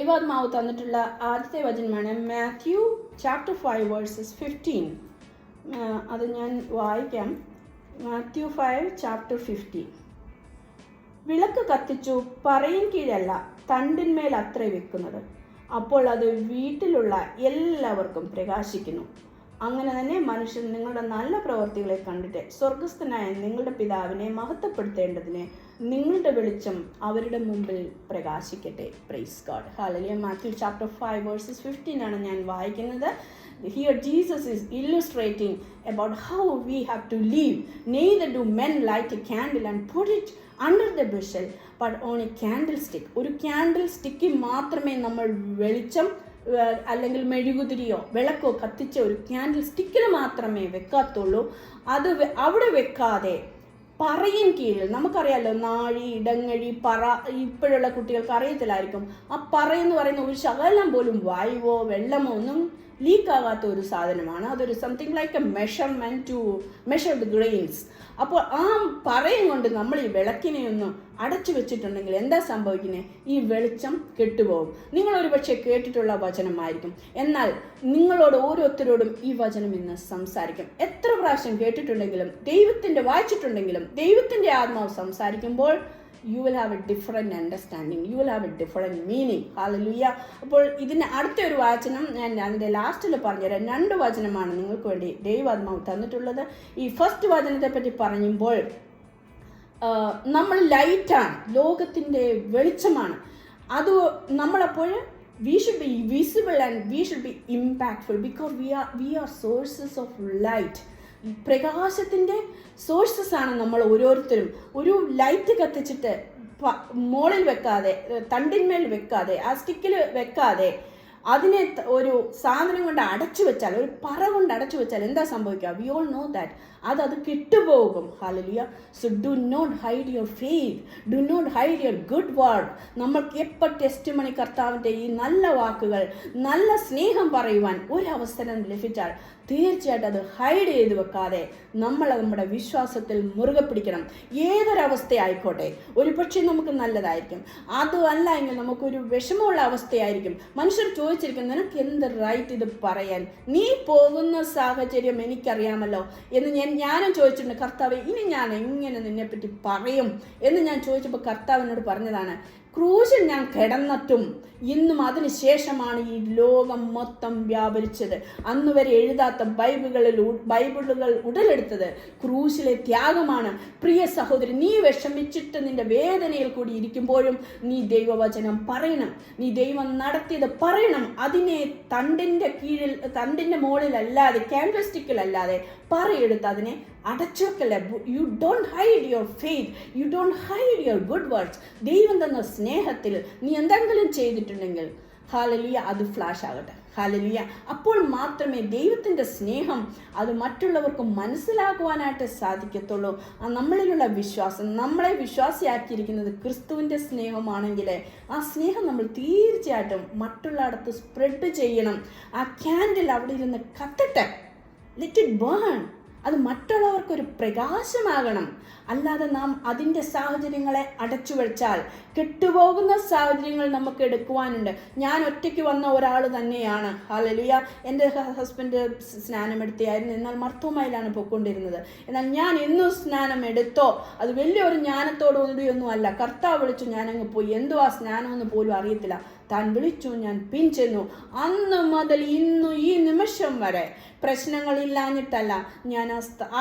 ദൈവാത്മാവ് തന്നിട്ടുള്ള ആദ്യത്തെ വചനമാണ് മാത്യു ചാപ്റ്റർ 5 വേഴ്സസ് 15. അത് ഞാൻ വായിക്കാം. മാത്യു 5 ചാപ്റ്റർ 15. വിളക്ക് കത്തിച്ചു പറയിൻ കീഴല്ല തണ്ടിന്മേൽ അത്രേ വെക്കുന്നത്, അപ്പോൾ അത് വീട്ടിലുള്ള എല്ലാവർക്കും പ്രകാശിക്കുന്നു. അങ്ങനെ തന്നെ മനുഷ്യൻ നിങ്ങളുടെ നല്ല പ്രവൃത്തികളെ കണ്ടിട്ട് സ്വർഗസ്ഥനായ നിങ്ങളുടെ പിതാവിനെ മഹത്വപ്പെടുത്തേണ്ടതിന് നിങ്ങളുടെ വെളിച്ചം അവരുടെ മുമ്പിൽ പ്രകാശിക്കട്ടെ. Praise God. Hallelujah. Matthew chapter 5 verses 15 ആണ് ഞാൻ വായിക്കുന്നത്. Here Jesus is illustrating about how we have to live. Neither do men light a candle and put it under the bushel, but on a candlestick. ഒരു candle സ്റ്റിക്കിൽ മാത്രമേ നമ്മൾ വെളിച്ചം അല്ലെങ്കിൽ മെഴുകുതിരിയോ വിളക്കോ കത്തിച്ച ഒരു ക്യാൻഡിൽ സ്റ്റിക്കിൽ മാത്രമേ വെക്കാത്തുള്ളൂ. അത് അവിടെ വെക്കാതെ പറയിൻ കീഴിൽ, നമുക്കറിയാമല്ലോ നാഴി, ഇടങ്ങഴി, പറ, ഇപ്പോഴുള്ള കുട്ടികൾക്ക് അറിയത്തില്ലായിരിക്കും. ആ പറ എന്ന് പറയുന്ന ഒരു ശകലം പോലും വായുവോ വെള്ളമോ ഒന്നും ലീക്കാകാത്ത ഒരു സാധനമാണ്. അതൊരു something like a measurement to measure the grains. അപ്പോൾ ആ പറയും കൊണ്ട് നമ്മൾ ഈ വിളക്കിനെ ഒന്ന് അടച്ചു വെച്ചിട്ടുണ്ടെങ്കിൽ എന്താ സംഭവിക്കുന്നത്? ഈ വെളിച്ചം കെട്ടുപോകും. നിങ്ങളൊരു പക്ഷേ കേട്ടിട്ടുള്ള വചനമായിരിക്കും, എന്നാൽ നിങ്ങളോട് ഓരോരുത്തരോടും ഈ വചനം ഇന്ന് സംസാരിക്കും. എത്ര പ്രാവശ്യം കേട്ടിട്ടുണ്ടെങ്കിലും വായിച്ചിട്ടുണ്ടെങ്കിലും ദൈവത്തിൻ്റെ ആത്മാവ് സംസാരിക്കുമ്പോൾ you will have a different understanding, you will have a different meaning. Hallelujah. അപ്പോൾ ഇതിന് അടുത്തൊരു വചനം ഞാൻ അതിൻ്റെ ലാസ്റ്റിൽ പറഞ്ഞുതരാം. 2 വചനമാണ് നിങ്ങൾക്ക് വേണ്ടി ദൈവാത്മാവ് തന്നിട്ടുള്ളത്. ഈ ഫസ്റ്റ് വചനത്തെ പറ്റി പറയുമ്പോൾ നമ്മൾ ലൈറ്റാണ്, ലോകത്തിൻ്റെ വെളിച്ചമാണ്. അത് നമ്മളപ്പോൾ we should be visible and we should be impactful because we are sources of light. പ്രകാശത്തിൻ്റെ സോഴ്സസ് ആണ് നമ്മൾ ഓരോരുത്തരും. ഒരു ലൈറ്റ് കത്തിച്ചിട്ട് മോളിൽ വെക്കാതെ, തണ്ടിന്മേൽ വെക്കാതെ, ആ സ്റ്റിക്കിൽ വെക്കാതെ അതിനെ ഒരു സാധനം കൊണ്ട് അടച്ചു വെച്ചാൽ, ഒരു പറ കൊണ്ട് അടച്ചു വെച്ചാൽ എന്താ സംഭവിക്കുക? വി ഓൾ നോ ദാറ്റ് അത് കിട്ടുപോകും. Hallelujah. So do not hide your faith, do not hide your good work. നമ്മൾക്ക് എപ്പോൾ ടെസ്റ്റിമണി കർത്താവിൻ്റെ ഈ നല്ല വാക്കുകൾ, നല്ല സ്നേഹം പറയുവാൻ ഒരവസരം ലഭിച്ചാൽ തീർച്ചയായിട്ടും അത് ഹൈഡ് ചെയ്ത് വെക്കാതെ നമ്മൾ നമ്മുടെ വിശ്വാസത്തിൽ മുറുകെ പിടിക്കണം. ഏതൊരവസ്ഥയായിക്കോട്ടെ, ഒരു പക്ഷേ നമുക്ക് നല്ലതായിരിക്കും, അതുമല്ല എങ്കിൽ നമുക്കൊരു വിഷമമുള്ള അവസ്ഥയായിരിക്കും. മനുഷ്യർ ചോദിച്ചിരിക്കും, നിനക്ക് എന്ത് റൈറ്റ് ഇത് പറയാൻ? നീ പോകുന്ന സാഹചര്യം എനിക്കറിയാമല്ലോ എന്ന് ഞാനും ചോദിച്ചിട്ടുണ്ട്. കർത്താവ്, ഇനി ഞാൻ എങ്ങനെ നിന്നെപ്പറ്റി പറയും എന്ന് ഞാൻ ചോദിച്ചപ്പോൾ കർത്താവിനോട് പറഞ്ഞതാണ്, ക്രൂശിൽ ഞാൻ കിടന്നിട്ടും ഇന്നും അതിന് ശേഷമാണ് ഈ ലോകം മൊത്തം വ്യാപരിച്ചത്. അന്ന് വരെ എഴുതാത്ത ബൈബിളുകൾ ഉടലെടുത്തത് ക്രൂശിലെ ത്യാഗമാണ്. പ്രിയ സഹോദരി, നീ വിഷമിച്ചിട്ട് നിന്റെ വേദനയിൽ കൂടി ഇരിക്കുമ്പോഴും നീ ദൈവവചനം പറയണം, നീ ദൈവം നടത്തിയത് പറയണം. അതിനെ തണ്ടിൻ്റെ മുകളിലല്ലാതെ, ക്യാൻഡിൽ സ്റ്റിക്കിലല്ലാതെ പറയെടുത്ത് അതിനെ അടച്ചു വെക്കല്ലേ. You don't hide your faith, you don't hide your good works. ദൈവം തന്ന സ്നേഹത്തിൽ നീ എന്തെങ്കിലും ചെയ്തിട്ടുണ്ടെങ്കിൽ ഹല്ലേലൂയ, അത് ഫ്ലാഷ് ആകട്ടെ. ഹല്ലേലൂയ. അപ്പോൾ മാത്രമേ ദൈവത്തിൻ്റെ സ്നേഹം അത് മറ്റുള്ളവർക്ക് മനസ്സിലാക്കുവാനായിട്ട് സാധിക്കത്തുള്ളൂ. നമ്മളിലുള്ള വിശ്വാസം, നമ്മളെ വിശ്വാസിയാക്കിയിരിക്കുന്നത് ക്രിസ്തുവിൻ്റെ സ്നേഹമാണെങ്കിൽ ആ സ്നേഹം നമ്മൾ തീർച്ചയായിട്ടും മറ്റുള്ളയിടത്ത് സ്പ്രെഡ് ചെയ്യണം. ആ ക്യാൻഡിൽ അവിടെ ഇരുന്ന് കത്തട്ടെ, ലെറ്റ് ഇറ്റ് ബേൺ. അത് മറ്റുള്ളവർക്കൊരു പ്രകാശമാകണം. അല്ലാതെ നാം അതിൻ്റെ സാഹചര്യങ്ങളെ അടച്ചു വെച്ചാൽ കെട്ടുപോകുന്ന സാഹചര്യങ്ങൾ നമുക്ക് എടുക്കുവാനുണ്ട്. ഞാൻ ഒറ്റയ്ക്ക് വന്ന ഒരാൾ തന്നെയാണ്. ഹല്ലേലൂയ. എൻ്റെ ഹസ്ബൻഡ് സ്നാനമെടുത്തിയായിരുന്നു, എന്നാൽ മർത്തോമയിലാണ് പോയിക്കൊണ്ടിരുന്നത്. എന്നാൽ ഞാൻ എന്നും സ്നാനം എടുത്തോ, അത് വലിയൊരു ജ്ഞാനത്തോടുകൂടിയൊന്നും അല്ല. കർത്താവ് വിളിച്ചു, ഞാനങ്ങ് പോയി. എന്തോ ആ സ്നാനമെന്ന് പോലും അറിയത്തില്ല. താൻ വിളിച്ചു, ഞാൻ പിൻചെന്നു. അന്ന് മുതൽ ഇന്നു ഈ നിമിഷം വരെ പ്രശ്നങ്ങളില്ലാഞ്ഞിട്ടല്ല, ഞാൻ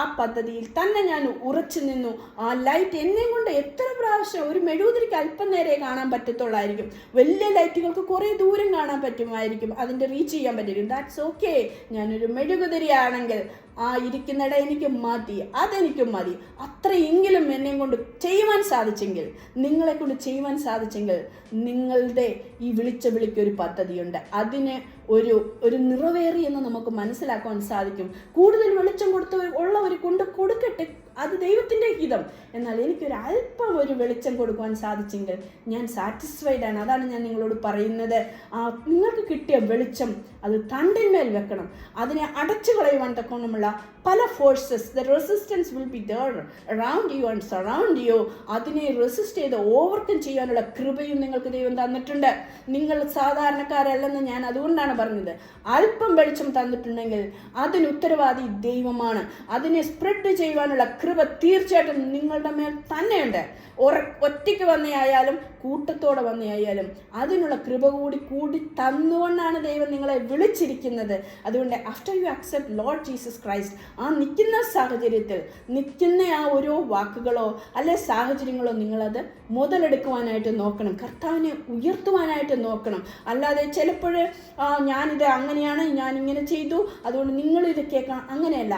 ആ പദ്ധതിയിൽ തന്നെ ഞാൻ ഉറച്ചു നിന്നു. ആ ലൈറ്റ് എന്നെ കൊണ്ട് എത്ര പ്രാവശ്യം, ഒരു മെഴുകുതിരിക്ക് അല്പം നേരെ കാണാൻ പറ്റത്തുള്ളായിരിക്കും, വലിയ ലൈറ്റുകൾക്ക് കുറേ ദൂരം കാണാൻ പറ്റുമായിരിക്കും, അതിൻ്റെ റീച്ച് ചെയ്യാൻ പറ്റും. That's okay. ഞാനൊരു മെഴുകുതിരിയാണെങ്കിൽ ആ ഇരിക്കുന്നിട എനിക്ക് മതി, അതെനിക്കും മതി. അത്രയെങ്കിലും എന്നെ കൊണ്ട് ചെയ്യുവാൻ സാധിച്ചെങ്കിൽ, നിങ്ങളെ കൊണ്ട് ചെയ്യുവാൻ സാധിച്ചെങ്കിൽ, നിങ്ങളുടെ ഈ വിളിക്കൊരു പദ്ധതിയുണ്ട്. അതിന് ഒരു നിറവേറി എന്ന് നമുക്ക് മനസ്സിലാക്കുവാൻ സാധിക്കും. കൂടുതൽ വെളിച്ചം ഉള്ളവർ കൊണ്ട് കൊടുക്കട്ടെ, അത് ദൈവത്തിൻ്റെ ഹിതം. എന്നാൽ എനിക്കൊരു അല്പം ഒരു വെളിച്ചം കൊടുക്കുവാൻ സാധിച്ചെങ്കിൽ ഞാൻ സാറ്റിസ്ഫൈഡ് ആണ്. അതാണ് ഞാൻ നിങ്ങളോട് പറയുന്നത്. നിങ്ങൾക്ക് കിട്ടിയ വെളിച്ചം അത് തണ്ടിന്മേൽ വെക്കണം. അതിനെ അടച്ചു കളയുവാൻ തക്കോണമുള്ള പല forces, the resistance will be there around you and surround you. അതിനെ റെസിസ്റ്റ് ചെയ്ത് ഓവർകം ചെയ്യാനുള്ള കൃപയും നിങ്ങൾക്ക് ദൈവം തന്നിട്ടുണ്ട്. നിങ്ങൾ സാധാരണക്കാരല്ലെന്ന് ഞാൻ അതുകൊണ്ടാണ് പറഞ്ഞത്. അല്പം വെളിച്ചം തന്നിട്ടുണ്ടെങ്കിൽ അതിന് ഉത്തരവാദി ദൈവമാണ്. അതിനെ സ്പ്രെഡ് ചെയ്യുവാനുള്ള കൃപ തീർച്ചയായിട്ടും നിങ്ങളുടെ മേൽ തന്നെയുണ്ട്. ഒറ്റയ്ക്ക് വന്നയായാലും കൂട്ടത്തോടെ വന്നയായാലും അതിനുള്ള കൃപ കൂടി തന്നുകൊണ്ടാണ് ദൈവം നിങ്ങളെ വിളിച്ചിരിക്കുന്നത്. അതുകൊണ്ട് after you accept Lord Jesus Christ, ആ നിൽക്കുന്ന സാഹചര്യത്തിൽ നിൽക്കുന്ന ആ ഓരോ വാക്കുകളോ അല്ലെ സാഹചര്യങ്ങളോ നിങ്ങളത് മുതലെടുക്കുവാനായിട്ട് നോക്കണം. കർത്താവിനെ ഉയർത്തുവാനായിട്ട് നോക്കണം. അല്ലാതെ ചിലപ്പോൾ ഞാനിത് അങ്ങനെയാണ്, ഞാനിങ്ങനെ ചെയ്തു, അതുകൊണ്ട് നിങ്ങളിത് കേൾക്കണം, അങ്ങനെയല്ല.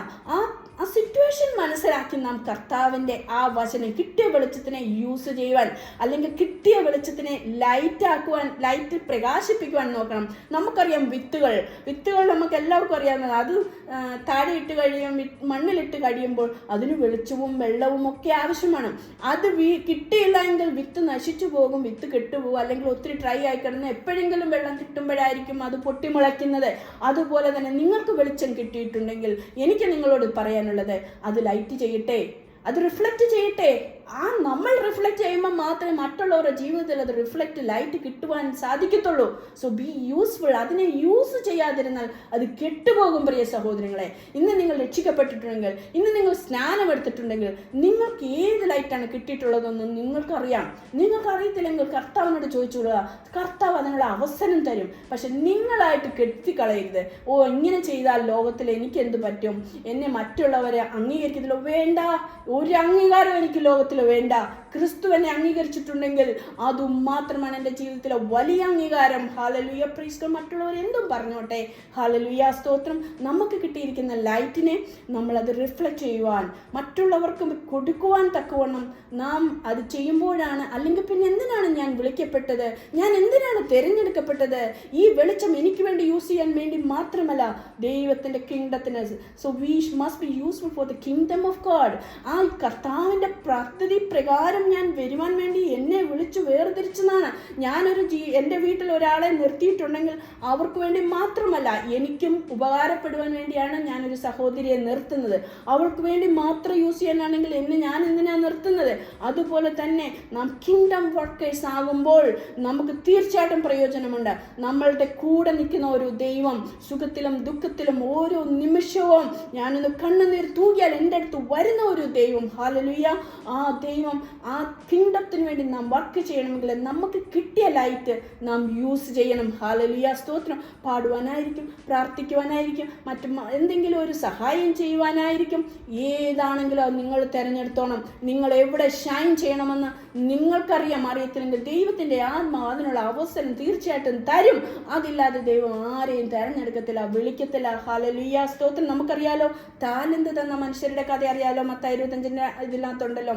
ആ സിറ്റുവേഷൻ മനസ്സിലാക്കി നാം കർത്താവിൻ്റെ ആ വചനം കിട്ടിയ വെളിച്ചത്തിനെ യൂസ് ചെയ്യുവാൻ, അല്ലെങ്കിൽ കിട്ടിയ വെളിച്ചത്തിനെ ലൈറ്റിൽ പ്രകാശിപ്പിക്കുവാൻ നോക്കണം. നമുക്കറിയാം വിത്തുകൾ നമുക്ക് എല്ലാവർക്കും അറിയാവുന്നത്. അത് താഴെ ഇട്ട് മണ്ണിലിട്ട് കഴിയുമ്പോൾ അതിന് വെളിച്ചവും വെള്ളവും ഒക്കെ ആവശ്യമാണ്. അത് കിട്ടിയില്ല എങ്കിൽ വിത്ത് നശിച്ചു പോകും, വിത്ത് കെട്ടുപോകും, അല്ലെങ്കിൽ ഒത്തിരി ഡ്രൈ ആയി കിടന്ന് എപ്പോഴെങ്കിലും വെള്ളം കിട്ടുമ്പോഴായിരിക്കും അത് പൊട്ടിമുളയ്ക്കുന്നത്. അതുപോലെ തന്നെ നിങ്ങൾക്ക് വെളിച്ചം കിട്ടിയിട്ടുണ്ടെങ്കിൽ എനിക്ക് നിങ്ങളോട് പറയാനുള്ളത്, അത് ലൈറ്റ് ചെയ്യട്ടെ, അത് റിഫ്ലക്റ്റ് ചെയ്യട്ടെ. നമ്മൾ റിഫ്ലക്റ്റ് ചെയ്യുമ്പോൾ മാത്രമേ മറ്റുള്ളവരുടെ ജീവിതത്തിൽ അത് ലൈറ്റ് കിട്ടുവാൻ സാധിക്കത്തുള്ളൂ. So be useful. അതിനെ യൂസ് ചെയ്യാതിരുന്നാൽ അത് കെട്ടുപോകും. പ്രിയ സഹോദരങ്ങളെ, ഇന്ന് നിങ്ങൾ രക്ഷിക്കപ്പെട്ടിട്ടുണ്ടെങ്കിൽ, ഇന്ന് നിങ്ങൾ സ്നാനമെടുത്തിട്ടുണ്ടെങ്കിൽ, നിങ്ങൾക്ക് ഏത് ലൈറ്റാണ് കിട്ടിയിട്ടുള്ളതെന്ന് നിങ്ങൾക്കറിയാം. നിങ്ങൾക്കറിയത്തില്ലെങ്കിൽ കർത്താവിനോട് ചോദിച്ചുകൊള്ളുക. കർത്താവ് അതിനുള്ള അവസരം തരും. പക്ഷെ നിങ്ങളായിട്ട് കെട്ടിക്കളയരുത്. ഇങ്ങനെ ചെയ്താൽ ലോകത്തിൽ എനിക്ക് എന്ത് പറ്റും, എന്നെ മറ്റുള്ളവരെ അംഗീകരിക്കത്തില്ല. വേണ്ട, ഒരു അംഗീകാരം എനിക്ക് ലോകത്തിൽ വേണ്ട. ക്രിസ്തു എന്നെ അംഗീകരിച്ചിട്ടുണ്ടെങ്കിൽ അതുമാത്രമാണ് എൻ്റെ ജീവിതത്തിലെ വലിയ അംഗീകാരം. Hallelujah, praise God. മറ്റുള്ളവർ എന്തും പറഞ്ഞോട്ടെ, ഹല്ലേലൂയ, സ്തോത്രം. നമുക്ക് കിട്ടിയിരിക്കുന്ന ലൈറ്റിനെ നമ്മളത് റിഫ്ലക്റ്റ് ചെയ്യുവാൻ, മറ്റുള്ളവർക്ക് കൊടുക്കുവാൻ തക്കവണ്ണം നാം അത് ചെയ്യുമ്പോഴാണ്. അല്ലെങ്കിൽ പിന്നെ എന്തിനാണ് ഞാൻ വിളിക്കപ്പെട്ടത്, ഞാൻ എന്തിനാണ് തിരഞ്ഞെടുക്കപ്പെട്ടത്? ഈ വെളിച്ചം എനിക്ക് വേണ്ടി യൂസ് ചെയ്യാൻ വേണ്ടി മാത്രമല്ല, ദൈവത്തിൻ്റെ കിങ്ഡത്തിന്. So we must be useful for the kingdom of God. ആ കർത്താവിൻ്റെ പദ്ധതി പ്രകാരം ഞാൻ വരുവാൻ വേണ്ടി എന്നെ വിളിച്ചു വേർതിരിച്ചതാണ്. എൻ്റെ വീട്ടിൽ ഒരാളെ നിർത്തിയിട്ടുണ്ടെങ്കിൽ അവർക്ക് വേണ്ടി മാത്രമല്ല, എനിക്കും ഉപകാരപ്പെടുവാൻ വേണ്ടിയാണ് ഞാനൊരു സഹോദരിയെ നിർത്തുന്നത്. അവൾക്ക് വേണ്ടി മാത്രം യൂസ് ചെയ്യാനാണെങ്കിൽ ഞാൻ എന്തിനാണ് നിർത്തുന്നത്? അതുപോലെ തന്നെ നാം കിങ്ഡം വർക്കേഴ്സ് ആകുമ്പോൾ നമുക്ക് തീർച്ചയായിട്ടും പ്രയോജനമുണ്ട്. നമ്മളുടെ കൂടെ നിൽക്കുന്ന ഒരു ദൈവം, സുഖത്തിലും ദുഃഖത്തിലും ഓരോ നിമിഷവും ഞാനൊന്ന് കണ്ണുനീർ തൂകിയാൽ എൻ്റെ അടുത്ത് വരുന്ന ഒരു ദൈവം. ഹല്ലേലൂയ, ആ ദൈവം, ആ കിങ്ഡത്തിന് വേണ്ടി നാം വർക്ക് ചെയ്യണമെങ്കിൽ നമുക്ക് കിട്ടിയ ലൈറ്റ് നാം യൂസ് ചെയ്യണം. ഹല്ലേലൂയ, സ്തോത്രം. പാടുവാനായിരിക്കും, പ്രാർത്ഥിക്കുവാനായിരിക്കും, എന്തെങ്കിലും ഒരു സഹായം ചെയ്യുവാനായിരിക്കും. ഏതാണെങ്കിലും അത് നിങ്ങൾ തിരഞ്ഞെടുത്തോണം. നിങ്ങൾ എവിടെ ഷൈൻ ചെയ്യണമെന്ന് നിങ്ങൾക്കറിയാം. അറിയത്തില്ലെങ്കിൽ ദൈവത്തിൻ്റെ ആത്മാവ് അതിനുള്ള അവസരം തീർച്ചയായിട്ടും തരും. അതില്ലാതെ ദൈവം ആരെയും തിരഞ്ഞെടുക്കത്തില്ല, വിളിക്കത്തില്ല. ഹല്ലേലൂയ, സ്തോത്രം. നമുക്കറിയാലോ, താലന്ത് തന്ന മനുഷ്യരുടെ കഥ അറിയാലോ. മത്തായി 25 ഇതിനകത്തുണ്ടല്ലോ.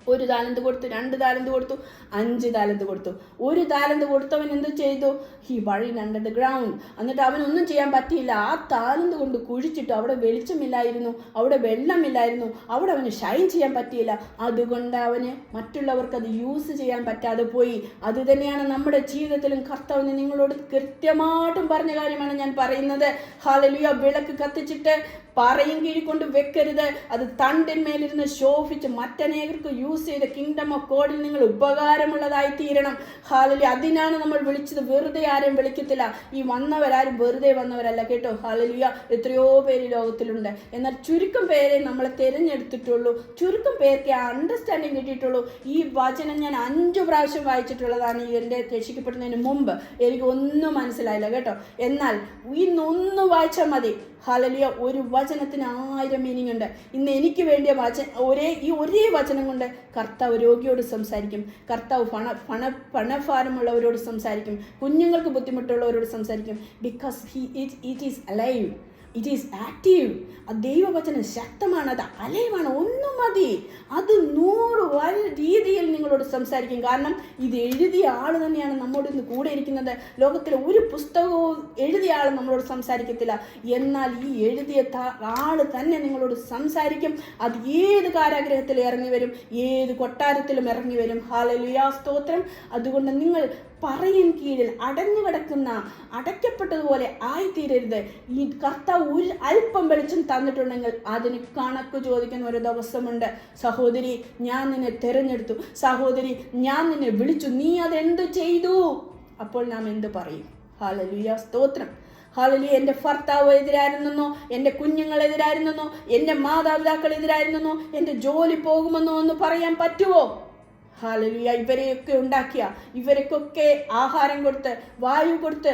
1 താലന്ത് കൊടുത്തു, 2 താലന്ത് കൊടുത്തു, 5 താലന്ത് കൊടുത്തു. 1 താലന്ത് കൊടുത്തവൻ എന്ത് ചെയ്തു? He buried under the ground. എന്നിട്ട് അവനൊന്നും ചെയ്യാൻ പറ്റിയില്ല. ആ താലന്ത് കൊണ്ട് കുഴിച്ചിട്ടു. അവിടെ വെളിച്ചമില്ലായിരുന്നു, അവിടെ വെള്ളമില്ലായിരുന്നു, അവിടെ അവന് ഷൈൻ ചെയ്യാൻ പറ്റിയില്ല. അതുകൊണ്ട് അവന് മറ്റുള്ളവർക്ക് അത് യൂസ് ചെയ്യാൻ പറ്റാതെ പോയി. അത് തന്നെയാണ് നമ്മുടെ ജീവിതത്തിലും കർത്താവിന് നിങ്ങളോട് കൃത്യമായിട്ടും പറഞ്ഞ കാര്യമാണ് ഞാൻ പറയുന്നത്. ഹല്ലേലൂയ, വിളക്ക് കത്തിച്ചിട്ട് പറയും കീഴിക്കൊണ്ട് വെക്കരുത്. അത് തണ്ടിന്മേലിരുന്ന് ശോഭിച്ച് മറ്റനേകർക്ക് യൂസ് ചെയ്ത് കിങ്ഡം ഓഫ് ഗോഡിൽ നിങ്ങൾ ഉപകാരമുള്ളതായി തീരണം. ഹല്ലേലൂയ, അതിനാണ് നമ്മൾ വിളിച്ചത്. വെറുതെ ആരെയും വിളിക്കത്തില്ല. ഈ വന്നവരാരും വെറുതെ വന്നവരല്ല കേട്ടോ. ഹല്ലേലൂയ, എത്രയോ പേര് ലോകത്തിലുണ്ട്. എന്നാൽ ചുരുക്കം പേരെ നമ്മളെ തിരഞ്ഞെടുത്തിട്ടുള്ളൂ. ചുരുക്കം പേർക്ക് ആ അണ്ടർസ്റ്റാൻഡിങ് കിട്ടിയിട്ടുള്ളൂ. ഈ വചനം ഞാൻ 5 പ്രാവശ്യം വായിച്ചിട്ടുള്ളതാണ് എൻ്റെ രക്ഷിക്കപ്പെടുന്നതിന് മുമ്പ്. എനിക്ക് ഒന്നും മനസ്സിലായില്ല കേട്ടോ. എന്നാൽ ഇന്നൊന്ന് വായിച്ചാൽ മതി. ഹല്ലേലൂയ, ഒരു വചനത്തിന് 1000 മീനിങ് ഉണ്ട്. ഇന്ന് എനിക്ക് വേണ്ടിയ ഒരേ വചനം കൊണ്ട് കർത്താവ് രോഗിയോട് സംസാരിക്കും, കർത്താവ് പണഭാരമുള്ളവരോട് സംസാരിക്കും, കുഞ്ഞുങ്ങൾക്ക് ബുദ്ധിമുട്ടുള്ളവരോട് സംസാരിക്കും. Because it is alive. It is active. ആ ദൈവവചനം ശക്തമാണ്, അത് അലയമാണ്. ഒന്നും മതി, അത് 100 രീതിയിൽ നിങ്ങളോട് സംസാരിക്കും. കാരണം ഇത് എഴുതിയ ആൾ തന്നെയാണ് നമ്മോട് ഇന്ന് കൂടെ ഇരിക്കുന്നത്. ലോകത്തിലെ ഒരു പുസ്തകവും എഴുതിയ ആൾ നമ്മളോട് സംസാരിക്കത്തില്ല, എന്നാൽ ഈ എഴുതിയ ആൾ തന്നെ നിങ്ങളോട് സംസാരിക്കും. അത് ഏത് കാരാഗ്രഹത്തിൽ ഇറങ്ങി വരും, ഏത് കൊട്ടാരത്തിലും ഇറങ്ങി വരും. ഹല്ലേലൂയ, സ്തോത്രം. അതുകൊണ്ട് നിങ്ങൾ പറയിൻ കീഴിൽ അടഞ്ഞു കിടക്കുന്ന അടയ്ക്കപ്പെട്ടതുപോലെ ആയിത്തീരരുത്. ഈ കർത്താവ് ഒരു അല്പം വെളിച്ചം തന്നിട്ടുണ്ടെങ്കിൽ അതിന് കണക്ക് ചോദിക്കുന്ന ഒരു ദിവസമുണ്ട്. സഹോദരി, ഞാൻ നിന്നെ തിരഞ്ഞെടുത്തു. സഹോദരി, ഞാൻ നിന്നെ വിളിച്ചു, നീ അതെന്ത് ചെയ്തു? അപ്പോൾ നാം എന്ത് പറയും? ഹല്ലേലൂയ, സ്തോത്രം. ഹല്ലേലൂയ. എൻ്റെ ഭർത്താവ് എതിരായിരുന്നെന്നോ, എൻ്റെ കുഞ്ഞുങ്ങൾ എതിരായിരുന്നെന്നോ, എൻ്റെ മാതാപിതാക്കൾ എതിരായിരുന്നെന്നോ, എൻ്റെ ജോലി പോകുമെന്നോ ഒന്ന് പറയാൻ പറ്റുമോ? ഹല്ലേലൂയ. ഇവരെയൊക്കെ ഉണ്ടാക്കിയ, ഇവരൊക്കെ ആഹാരം കൊടുത്ത് വായു കൊടുത്ത്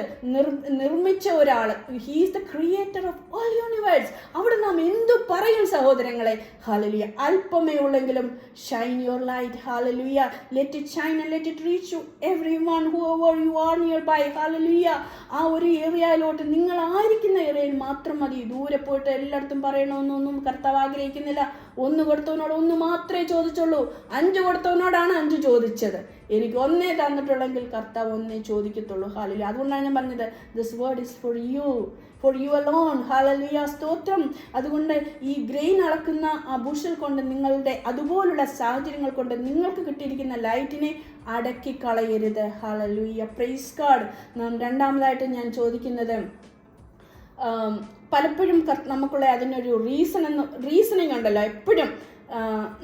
നിർമ്മിച്ച ഒരാൾ, he is the creator of all universe. അവിടെ നാം എന്തു പറയും സഹോദരങ്ങളെ? ഹല്ലേലൂയ. അല്പമേ ഉള്ളെങ്കിലും shine your light. Hallelujah. Let it shine and let it reach you everyone whoever you are nearby. Hallelujah. ആ ഒരു ഏരിയയിലോട്ട്, നിങ്ങൾ ആയിരിക്കുന്ന ഏരിയയിൽ മാത്രം മതി. ദൂരെ പോയിട്ട് എല്ലായിടത്തും പറയണമെന്നൊന്നും കർത്താവ് ആഗ്രഹിക്കുന്നില്ല. 1 കൊടുത്തവനോട് 1 മാത്രമേ ചോദിച്ചുള്ളൂ. 5 കൊടുത്തവനോടാണ് 5 ചോദിച്ചത്. എനിക്ക് 1 തന്നിട്ടുള്ളെങ്കിൽ കർത്താവ് 1 ചോദിക്കത്തുള്ളൂ. ഹല്ലേലൂയ. അതുകൊണ്ടാണ് ഞാൻ പറഞ്ഞത്, this word is for you alone. Hallelujah, സ്തോത്രം. അതുകൊണ്ട് ഈ ഗ്രെയിൻ അളക്കുന്ന ആ ബുഷൽ കൊണ്ട്, നിങ്ങളുടെ അതുപോലുള്ള സാഹചര്യങ്ങൾ കൊണ്ട് നിങ്ങൾക്ക് കിട്ടിയിരിക്കുന്ന ലൈറ്റിനെ അടക്കി കളയരുത്. Hallelujah, praise God. രണ്ടാമതായിട്ട് ഞാൻ ചോദിക്കുന്നത്, പലപ്പോഴും നമുക്കുള്ള അതിനൊരു റീസണിങ് ഉണ്ടല്ലോ. എപ്പോഴും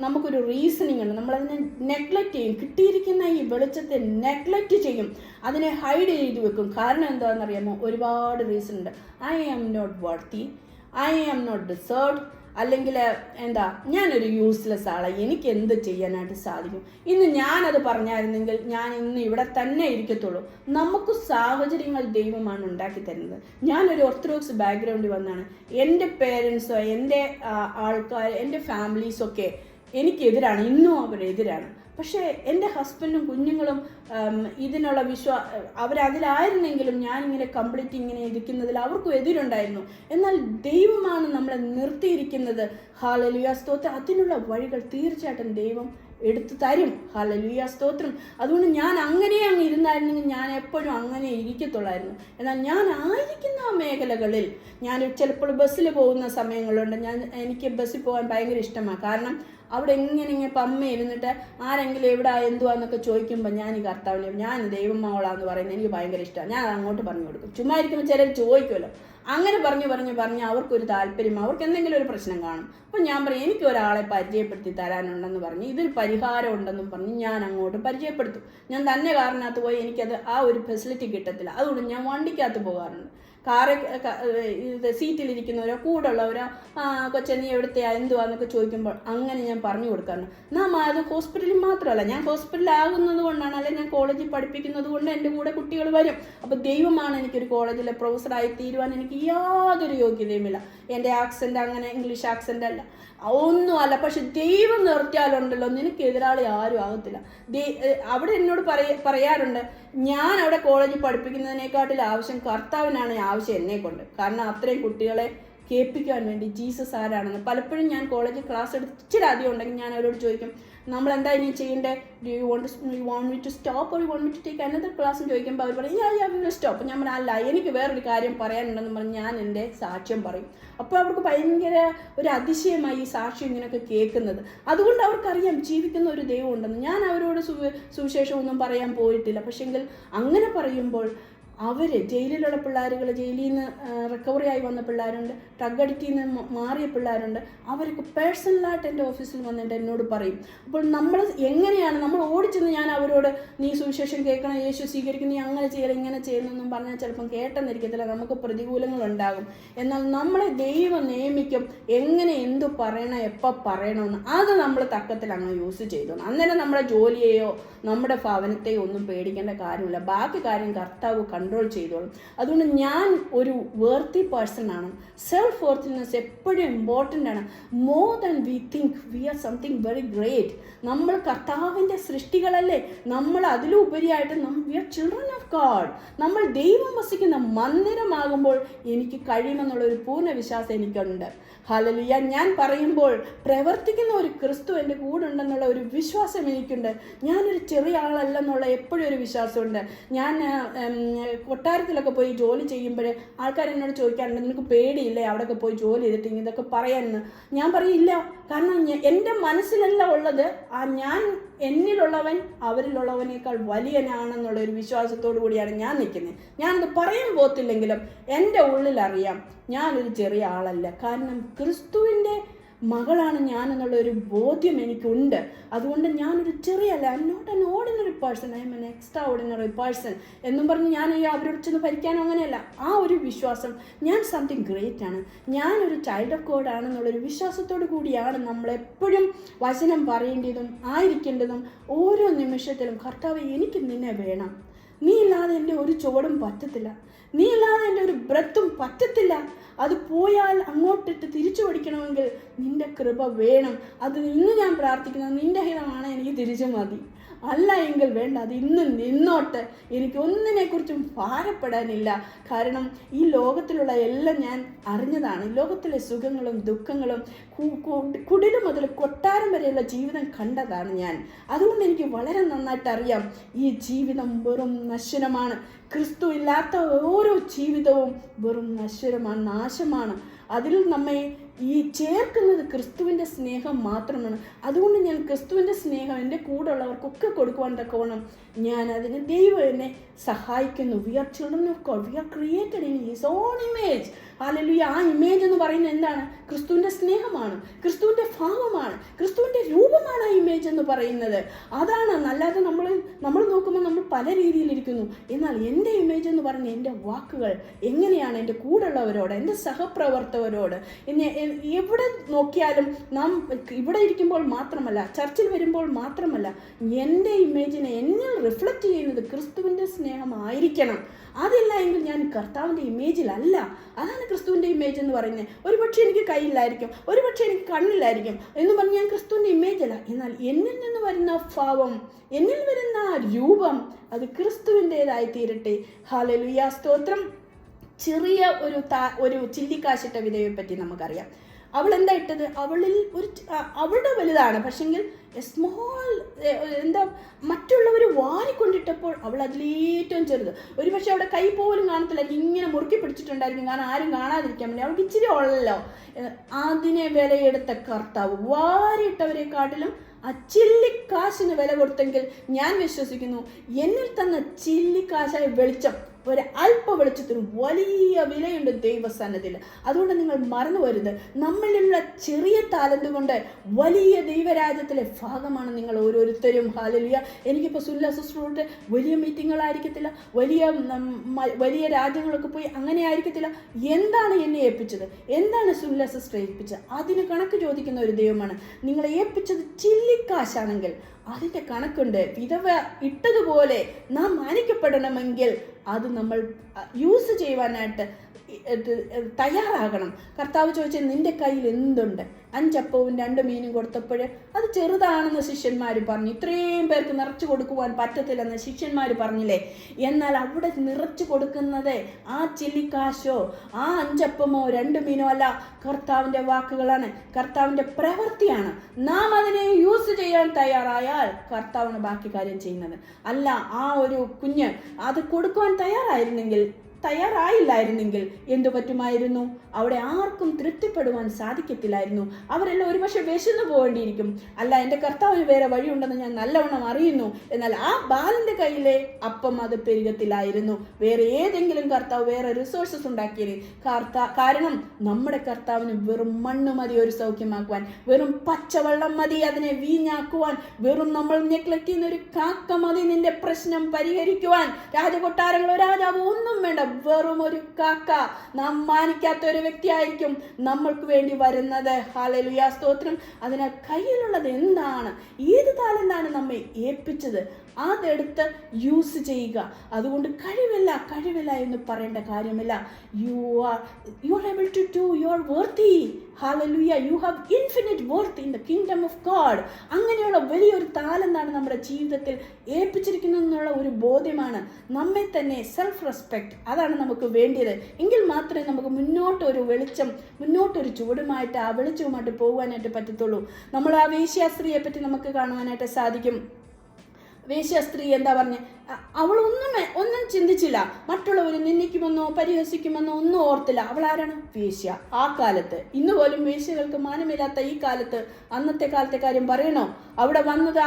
നമുക്കൊരു റീസണിങ് ഉണ്ട്. നമ്മളതിനെ നെഗ്ലക്റ്റ് ചെയ്യും. കിട്ടിയിരിക്കുന്ന ഈ വെളിച്ചത്തെ നെഗ്ലക്റ്റ് ചെയ്യും, അതിനെ ഹൈഡ് ചെയ്ത് വെക്കും. കാരണം എന്താണെന്നറിയാമോ? ഒരുപാട് റീസൺ ഉണ്ട്. I am not worthy, I am not deserved, അല്ലെങ്കിൽ ഞാനൊരു യൂസ്ലെസ് ആളാണ്, എനിക്ക് എന്ത് ചെയ്യാനായിട്ട് സാധിക്കും. ഇന്ന് ഞാനത് പറഞ്ഞായിരുന്നെങ്കിൽ ഞാൻ ഇന്ന് ഇവിടെ തന്നെ ഇരിക്കത്തുള്ളൂ. നമുക്ക് സാഹചര്യങ്ങൾ ദൈവമാണ് ഉണ്ടാക്കി തരുന്നത്. ഞാനൊരു ഓർത്തഡോക്സ് ബാക്ക്ഗ്രൗണ്ടിൽ വന്നാണ്. എൻ്റെ പേരൻസോ, എൻ്റെ ആൾക്കാർ, എൻ്റെ ഫാമിലീസൊക്കെ എനിക്കെതിരാണ്, ഇന്നും അവരെതിരാണ്. പക്ഷേ എൻ്റെ ഹസ്ബൻഡും കുഞ്ഞുങ്ങളും ഇതിനുള്ള അവരതിലായിരുന്നെങ്കിലും ഞാനിങ്ങനെ കംപ്ലീറ്റ് ഇങ്ങനെ ഇരിക്കുന്നതിൽ അവർക്കും എതിരുണ്ടായിരുന്നു. എന്നാൽ ദൈവമാണ് നമ്മളെ നിർത്തിയിരിക്കുന്നത്. ഹല്ലേലൂയ, സ്തോത്രം. അതിനുള്ള വഴികൾ തീർച്ചയായിട്ടും ദൈവം എടുത്തു തരും. ഹല്ലേലൂയ, സ്തോത്രം. അതുകൊണ്ട് ഞാൻ അങ്ങനെ അങ്ങ് ഇരുന്നായിരുന്നെങ്കിൽ ഞാൻ എപ്പോഴും അങ്ങനെ ഇരിക്കത്തുള്ളായിരുന്നു. എന്നാൽ ഞാൻ ആയിരിക്കുന്ന ആ മേഖലകളിൽ, ഞാൻ ചിലപ്പോൾ ബസ്സിൽ പോകുന്ന സമയങ്ങളുണ്ട്. എനിക്ക് ബസ്സിൽ പോകാൻ ഭയങ്കര ഇഷ്ടമാണ്. കാരണം അവിടെ ഇങ്ങനെ പമ്മ ഇരുന്നിട്ട് ആരെങ്കിലും എവിടെ എന്തുവാന്നൊക്കെ ചോദിക്കുമ്പോൾ ഞാൻ ഈ കർത്താവിനെ, ഞാൻ ദൈവമോളാന്ന് പറയുന്നത് എനിക്ക് ഭയങ്കര ഇഷ്ടമാണ്. ഞാൻ അങ്ങോട്ട് പറഞ്ഞു കൊടുക്കും. ചുമ്മാ ഇരിക്കുമ്പോൾ ചിലർ ചോദിക്കുമല്ലോ, അങ്ങനെ പറഞ്ഞ് അവർക്കൊരു താല്പര്യം, അവർക്ക് എന്തെങ്കിലും ഒരു പ്രശ്നം കാണും. അപ്പം ഞാൻ പറയും, എനിക്ക് ഒരാളെ പരിചയപ്പെടുത്തി തരാനുണ്ടെന്ന് പറഞ്ഞ്, ഇതിൽ പരിഹാരം ഉണ്ടെന്നും പറഞ്ഞ് ഞാൻ അങ്ങോട്ട് പരിചയപ്പെടുത്തും. ഞാൻ തന്നെ കാറിനകത്ത് പോയി എനിക്കത് ആ ഒരു ഫെസിലിറ്റി കിട്ടത്തില്ല. അതുകൊണ്ട് ഞാൻ വണ്ടിക്കകത്ത് പോകാറുണ്ട്. സീറ്റിലിരിക്കുന്നവരോ കൂടുള്ളവരോ കൊച്ചെ നീ എവിടുത്തെയാ എന്തുവാന്നൊക്കെ ചോദിക്കുമ്പോൾ അങ്ങനെ ഞാൻ പറഞ്ഞു കൊടുക്കാറുണ്ട്. അത് ഹോസ്പിറ്റലിൽ മാത്രമല്ല, ഞാൻ ഹോസ്പിറ്റലിലാകുന്നത് കൊണ്ടാണ്, അല്ലെങ്കിൽ ഞാൻ കോളേജിൽ പഠിപ്പിക്കുന്നത് കൊണ്ട് എൻ്റെ കൂടെ കുട്ടികൾ വരും. അപ്പോൾ ദൈവമാണ് എനിക്കൊരു കോളേജിലെ പ്രൊഫസറായി തീരുവാൻ എനിക്ക് യാതൊരു യോഗ്യതയുമില്ല. എൻ്റെ ആക്സെൻ്റ് അങ്ങനെ ഇംഗ്ലീഷ് ആക്സെൻ്റ് അല്ല, ഒന്നുമല്ല. പക്ഷെ ദൈവം നിർത്തിയാലുണ്ടല്ലോ, നിനക്ക് എതിരാളി ആരും ആകത്തില്ല. അവിടെ എന്നോട് പറയാറുണ്ട്, ഞാൻ അവിടെ കോളേജിൽ പഠിപ്പിക്കുന്നതിനേക്കാട്ടിൽ ആവശ്യം കർത്താവിനാണ് ആവശ്യം എന്നെ കൊണ്ട്. കാരണം അത്രയും കുട്ടികളെ കേൾപ്പിക്കാൻ വേണ്ടി ജീസസ് ആരാണെന്ന്. പലപ്പോഴും ഞാൻ കോളേജിൽ ക്ലാസ് ഇച്ചിരി അധികം ഉണ്ടെങ്കിൽ ഞാൻ അവരോട് ചോദിക്കും, നമ്മൾ എന്താ ഇനി ചെയ്യേണ്ടത്? You want me to stop or you want me to take another class എന്ന് ചോദിക്കുമ്പോൾ അവർ പറയും യാ വിൽ സ്റ്റോപ്പ്. ഞാൻ പറഞ്ഞാൽ അല്ല, എനിക്ക് വേറൊരു കാര്യം പറയാനുണ്ടെന്ന് പറഞ്ഞ് ഞാൻ എൻ്റെ സാക്ഷ്യം പറയും. അപ്പോൾ അവർക്ക് ഭയങ്കര ഒരു അതിശയമായി ഈ സാക്ഷ്യം ഇങ്ങനെയൊക്കെ കേൾക്കുന്നത്. അതുകൊണ്ട് അവർക്കറിയാം ജീവിക്കുന്ന ഒരു ദൈവം ഉണ്ടെന്ന്. ഞാൻ അവരോട് സുവിശേഷമൊന്നും പറയാൻ പോയിട്ടില്ല. പക്ഷെങ്കിൽ അങ്ങനെ പറയുമ്പോൾ അവർ ജയിലിലുള്ള പിള്ളേരുകൾ, ജയിലിൽ നിന്ന് റിക്കവറി ആയി വന്ന പിള്ളേരുണ്ട്, ഡ്രഗ് അഡിക്റ്റിൽ നിന്ന് മാറിയ പിള്ളേരുണ്ട്. അവർക്ക് പേഴ്സണലായിട്ട് എൻ്റെ ഓഫീസിൽ വന്നിട്ട് എന്നോട് പറയും. അപ്പോൾ നമ്മൾ എങ്ങനെയാണ് നമ്മൾ ഓടിച്ചെന്ന് ഞാൻ അവരോട് നീ സുവിശേഷം കേൾക്കണം, യേശു സ്വീകരിക്കണം, നീ അങ്ങനെ ചെയ്യണം ഇങ്ങനെ ചെയ്യുന്നതെന്നും പറഞ്ഞാൽ ചിലപ്പം കേട്ടെന്നിരിക്കത്തില്ല, നമുക്ക് പ്രതികൂലങ്ങളുണ്ടാകും. എന്നാൽ നമ്മളെ ദൈവം നിയമിക്കും എങ്ങനെ എന്തു പറയണം, എപ്പോൾ പറയണമെന്ന്. അത് നമ്മൾ തക്കത്തിൽ അങ്ങ് യൂസ് ചെയ്തു. അന്നേരം നമ്മുടെ ജോലിയെയോ നമ്മുടെ ഭവനത്തെയോ ഒന്നും പേടിക്കേണ്ട കാര്യമില്ല. ബാക്കി കാര്യം കർത്താവ് കൺട്രോൾ ചെയ്തോളും. അതുകൊണ്ട് ഞാൻ ഒരു വേർത്തി പേഴ്സൺ ആണ്. സെൽഫ് വർത്തിനെസ് എപ്പോഴും ഇമ്പോർട്ടൻ്റ് ആണ്. More than we think we are something very great. നമ്മൾ കർത്താവിൻ്റെ സൃഷ്ടികളല്ലേ. നമ്മൾ അതിലുപരിയായിട്ട് we are children of God. നമ്മൾ ദൈവം വസിക്കുന്ന മന്ദിരമാകുമ്പോൾ എനിക്ക് കഴിയുമെന്നുള്ളൊരു പൂർണ്ണ വിശ്വാസം എനിക്കുണ്ട്. ഹല്ലേലൂയ. ഞാൻ പറയുമ്പോൾ പ്രവർത്തിക്കുന്ന ഒരു ക്രിസ്തു എൻ്റെ കൂടെ ഉണ്ടെന്നുള്ള ഒരു വിശ്വാസം എനിക്കുണ്ട്. ഞാനൊരു ചെറിയ ആളല്ലെന്നുള്ള എപ്പോഴും ഒരു വിശ്വാസമുണ്ട്. ഞാൻ കൊട്ടാരത്തിലൊക്കെ പോയി ജോലി ചെയ്യുമ്പോൾ ആൾക്കാർ എന്നോട് ചോദിക്കാറുണ്ട്, നിനക്ക് പേടിയില്ലേ അവിടെയൊക്കെ പോയി ജോലി ചെയ്തിട്ട് ഇതൊക്കെ പറയാമെന്ന്. ഞാൻ പറയില്ല. കാരണം എൻ്റെ മനസ്സിലല്ല ഉള്ളത്, ഞാൻ എന്നിലുള്ളവൻ അവരിലുള്ളവനേക്കാൾ വലിയനാണെന്നുള്ള ഒരു വിശ്വാസത്തോടു കൂടിയാണ് ഞാൻ നിൽക്കുന്നത്. ഞാനത് പറയാൻ പോത്തില്ലെങ്കിലും എൻ്റെ ഉള്ളിലറിയാം ഞാനൊരു ചെറിയ ആളല്ല. കാരണം ക്രിസ്തുവിൻ്റെ മകളാണ് ഞാൻ എന്നുള്ള ഒരു ബോധ്യം എനിക്കുണ്ട്. അതുകൊണ്ട് ഞാനൊരു ചെറിയല്ല. I am not an ordinary person, I am an extraordinary person എന്നും പറഞ്ഞ് ഞാൻ അവരോട് ചെന്ന് ഭരിക്കാനോ അങ്ങനെയല്ല. ആ ഒരു വിശ്വാസം, ഞാൻ സംതിങ് ഗ്രേറ്റ് ആണ്, ഞാനൊരു ചൈൽഡ് ഓഫ് ഗോഡ് ആണെന്നുള്ളൊരു വിശ്വാസത്തോടു കൂടിയാണ് നമ്മളെപ്പോഴും വചനം പറയേണ്ടതും ആയിരിക്കേണ്ടതും. ഓരോ നിമിഷത്തിലും കർത്താവേ എനിക്ക് നിന്നെ വേണം, നീ ഇല്ലാതെ എൻ്റെ ഒരു ചുവടും പറ്റത്തില്ല, നീ ഇല്ലാതെ എൻ്റെ ഒരു ബ്രത്തും പറ്റത്തില്ല. അത് പോയാൽ അങ്ങോട്ടിട്ട് തിരിച്ചു പഠിക്കണമെങ്കിൽ നിൻ്റെ കൃപ വേണം. അത് ഇന്ന് ഞാൻ പ്രാർത്ഥിക്കുന്നത് നിൻ്റെ ഹിതമാണ്, എനിക്ക് തിരിച്ചു മതി. അല്ല എങ്കിൽ വേണ്ട, അത് ഇന്നും നിന്നോട്ട്. എനിക്ക് ഒന്നിനെക്കുറിച്ചും ഭാരപ്പെടാനില്ല. കാരണം ഈ ലോകത്തിലുള്ള എല്ലാം ഞാൻ അറിഞ്ഞതാണ്. ലോകത്തിലെ സുഖങ്ങളും ദുഃഖങ്ങളും കുടില് മുതൽ കൊട്ടാരം വരെയുള്ള ജീവിതം കണ്ടതാണ് ഞാൻ. അതുകൊണ്ട് എനിക്ക് വളരെ നന്നായിട്ട് അറിയാം ഈ ജീവിതം വെറും നശ്വരമാണ്. ക്രിസ്തു ഇല്ലാത്ത ഓരോ ജീവിതവും വെറും നശ്വരമാണ്, നാശമാണ്. അതിൽ നമ്മെ ഈ ചേർക്കുന്നത് ക്രിസ്തുവിൻ്റെ സ്നേഹം മാത്രമാണ്. അതുകൊണ്ട് ഞാൻ ക്രിസ്തുവിൻ്റെ സ്നേഹം എൻ്റെ കൂടെ ഉള്ളവർക്കൊക്കെ കൊടുക്കുവാൻ തക്കവണ്ണം ഞാൻ അതിന് ദൈവം എന്നെ സഹായിക്കുന്നു. We are children of God, we are created in his own image. Hallelujah. ആ ഇമേജ് എന്ന് പറയുന്നത് എന്താണ്? ക്രിസ്തുവിൻ്റെ സ്നേഹമാണ്, ക്രിസ്തുവിൻ്റെ ഭാവമാണ്, ക്രിസ്തുവിൻ്റെ രൂപമാണ് ആ ഇമേജ് എന്ന് പറയുന്നത്. അതാണ്. അല്ലാതെ നമ്മൾ നോക്കുമ്പോൾ നമ്മൾ പല രീതിയിലിരിക്കുന്നു. എന്നാൽ എൻ്റെ ഇമേജ് എന്ന് പറഞ്ഞ എൻ്റെ വാക്കുകൾ എങ്ങനെയാണ് എൻ്റെ കൂടെയുള്ളവരോട്, എൻ്റെ സഹപ്രവർത്തകരോട്, എവിടെ നോക്കിയാലും നാം ഇവിടെ ഇരിക്കുമ്പോൾ മാത്രമല്ല, ചർച്ചിൽ വരുമ്പോൾ മാത്രമല്ല, എൻ്റെ ഇമേജിനെ എന്നിൽ റിഫ്ലക്റ്റ് ചെയ്യുന്നത് ക്രിസ്തുവിൻ്റെ സ്നേഹമായിരിക്കണം. അതില്ല എങ്കിൽ ഞാൻ കർത്താവിൻ്റെ ഇമേജിലല്ല. അതാണ് ക്രിസ്തുവിൻ്റെ ഇമേജ് എന്ന് പറയുന്നത്. ഒരുപക്ഷെ എനിക്ക് കൈയില്ലായിരിക്കും, ഒരുപക്ഷെ എനിക്ക് കണ്ണിലായിരിക്കും എന്ന് പറഞ്ഞ് ഞാൻ ക്രിസ്തുവിൻ്റെ ഇമേജല്ല. എന്നാൽ എന്നിൽ നിന്ന് വരുന്ന ഭാവം, എന്നിൽ വരുന്ന രൂപം, അത് ക്രിസ്തുവിൻ്റെതായി തീരട്ടെ. ഹല്ലേലൂയ, സ്തോത്രം. ചെറിയ ഒരു ചില്ലിക്കാശിട്ട വിധവയെ പറ്റി നമുക്കറിയാം. അവൾ എന്താ ഇട്ടത്? അവളുടെ വലുതാണ്, പക്ഷെങ്കിൽ സ്മോൾ മറ്റുള്ളവർ വാരിക്കൊണ്ടിട്ടപ്പോൾ അവൾ അതിലേറ്റവും ചെറുത്. ഒരുപക്ഷെ അവിടെ കൈ പോലും കാണത്തില്ലായിരിക്കും, ഇങ്ങനെ മുറുക്കി പിടിച്ചിട്ടുണ്ടായിരിക്കും. കാരണം ആരും കാണാതിരിക്കാൻ വേണ്ടി. അവൾക്ക് ഇച്ചിരി ഉള്ളല്ലോ. അതിനെ വിലയെടുത്ത കർത്താവ് വാരിയിട്ടവരെക്കാട്ടിലും ആ ചില്ലിക്കാശിന് വില കൊടുത്തെങ്കിൽ ഞാൻ വിശ്വസിക്കുന്നു എന്നിൽ തന്ന ചില്ലിക്കാശായ വെളിച്ചം, ഒരു അല്പ വെളിച്ചത്തിനും വലിയ വിലയുണ്ട് ദൈവസന്നിധിയിൽ. അതുകൊണ്ട് നിങ്ങൾ മറന്നു വരുത്, നമ്മളിലുള്ള ചെറിയ താലന്ത് കൊണ്ട് വലിയ ദൈവരാജ്യത്തിലെ ഭാഗമാണ് നിങ്ങൾ ഓരോരുത്തരും. ഹല്ലേലൂയ. എനിക്കിപ്പോൾ സുല്ല സിസ്റ്ററോട്ട് വലിയ മീറ്റിങ്ങുകളായിരിക്കത്തില്ല, വലിയ രാജ്യങ്ങളൊക്കെ പോയി അങ്ങനെ ആയിരിക്കത്തില്ല. എന്താണ് എന്നെ ഏൽപ്പിച്ചത്? എന്താണ് സുല്ല സിസ്റ്റർ ഏൽപ്പിച്ചത്? അതിന് കണക്ക് ചോദിക്കുന്ന ഒരു ദൈവമാണ്. നിങ്ങളെ ഏൽപ്പിച്ചത് ചില്ലിക്കാശാണെങ്കിൽ അതിൻ്റെ കണക്കുണ്ട്. വിധവ ഇട്ടതുപോലെ നാം മാനിക്കപ്പെടണമെങ്കിൽ അത് നമ്മൾ യൂസ് ചെയ്യുവാനായിട്ട് തയ്യാറാകണം. കർത്താവ് ചോദിച്ചാൽ നിന്റെ കയ്യിൽ എന്തുണ്ട്? 5 അപ്പവും 2 മീനും കൊടുത്തപ്പോൾ അത് ചെറുതാണെന്ന് ശിഷ്യന്മാർ പറഞ്ഞു. ഇത്രയും പേർക്ക് നിറച്ചു കൊടുക്കുവാൻ പറ്റത്തില്ലെന്ന് ശിഷ്യന്മാർ പറഞ്ഞില്ലേ? എന്നാൽ അവിടെ നിറച്ചു കൊടുക്കുന്നത് ആ ചില്ലിക്കാശോ ആ 5 അപ്പമോ 2 മീനോ അല്ല, കർത്താവിൻ്റെ വാക്കുകളാണ്, കർത്താവിൻ്റെ പ്രവൃത്തിയാണ്. നാം അതിനെ യൂസ് ചെയ്യാൻ തയ്യാറായാൽ കർത്താവാണ് ബാക്കി കാര്യം ചെയ്യുന്നത്. അല്ല, ആ ഒരു കുഞ്ഞ് അത് കൊടുക്കുവാൻ തയ്യാറായില്ലായിരുന്നെങ്കിൽ എന്തു പറ്റുമായിരുന്നു? അവിടെ ആർക്കും തൃപ്തിപ്പെടുവാൻ സാധിക്കത്തില്ലായിരുന്നു. അവരെല്ലാം ഒരുപക്ഷെ വിശന്നു പോകേണ്ടിയിരിക്കും. അല്ല, എൻ്റെ കർത്താവിന് വേറെ വഴിയുണ്ടെന്ന് ഞാൻ നല്ലവണ്ണം അറിയുന്നു. എന്നാൽ ആ ബാലൻ്റെ കയ്യിലെ അപ്പം അത് പെരുകത്തില്ലായിരുന്നു. വേറെ ഏതെങ്കിലും കർത്താവ് വേറെ റിസോഴ്സസ് ഉണ്ടാക്കിയത്. കാരണം നമ്മുടെ കർത്താവിന് വെറും മണ്ണ് മതി ഒരു സൗഖ്യമാക്കുവാൻ, വെറും പച്ചവെള്ളം മതി അതിനെ വീഞ്ഞാക്കുവാൻ, വെറും നമ്മൾ നെഗ്ലക്ട് ചെയ്യുന്ന ഒരു കാക്ക മതി നിന്റെ പ്രശ്നം പരിഹരിക്കുവാൻ. രാജകൊട്ടാരങ്ങളോ രാജാവോ ഒന്നും വേണ്ട, വെറും ഒരു കാക്ക. നാം മാനിക്കാത്ത ഒരു വ്യക്തിയായിരിക്കും നമ്മൾക്ക് വേണ്ടി വരുന്നത്. ഹല്ലേലൂയ, സ്തോത്രം. അതിനാൽ കയ്യിലുള്ളത് എന്താണ്? ഏത് താലന്താണ് എന്താണ് നമ്മെ ഏൽപ്പിച്ചത് അതെടുത്ത് യൂസ് ചെയ്യുക. അതുകൊണ്ട് കഴിവില്ല എന്ന് പറയേണ്ട കാര്യമില്ല. You are able to do, you are worthy. Hallelujah, you have infinite worth in the kingdom of God. അങ്ങനെയുള്ള വലിയൊരു താലന്താണ് നമ്മുടെ ജീവിതത്തിൽ ഏൽപ്പിച്ചിരിക്കുന്നതെന്നുള്ള ഒരു ബോധ്യമാണ്. നമ്മെ തന്നെ സെൽഫ് റെസ്പെക്ട്, അതാണ് നമുക്ക് വേണ്ടിയത്. എങ്കിൽ മാത്രമേ നമുക്ക് മുന്നോട്ടൊരു ചുവടുമായിട്ട് ആ വെളിച്ചവുമായിട്ട് പോകുവാനായിട്ട് പറ്റത്തുള്ളൂ. നമ്മൾ ആ വേശ്യാസ്ത്രീയെ പറ്റി നമുക്ക് കാണുവാനായിട്ട് സാധിക്കും. വേശ്യാസ്ത്രീ എന്താ പറഞ്ഞ്, അവൾ ഒന്നും ചിന്തിച്ചില്ല. മറ്റുള്ളവർ നിന്ദിക്കുമെന്നോ പരിഹസിക്കുമെന്നോ ഒന്നും ഓർത്തില്ല. അവൾ ആരാണ്? വേശ്യ. ആ കാലത്ത്, ഇന്ന് പോലും വേശ്യകൾക്ക് മാനമില്ലാത്ത ഈ കാലത്ത് അന്നത്തെ കാലത്തെ കാര്യം പറയണോ? അവിടെ വന്നത്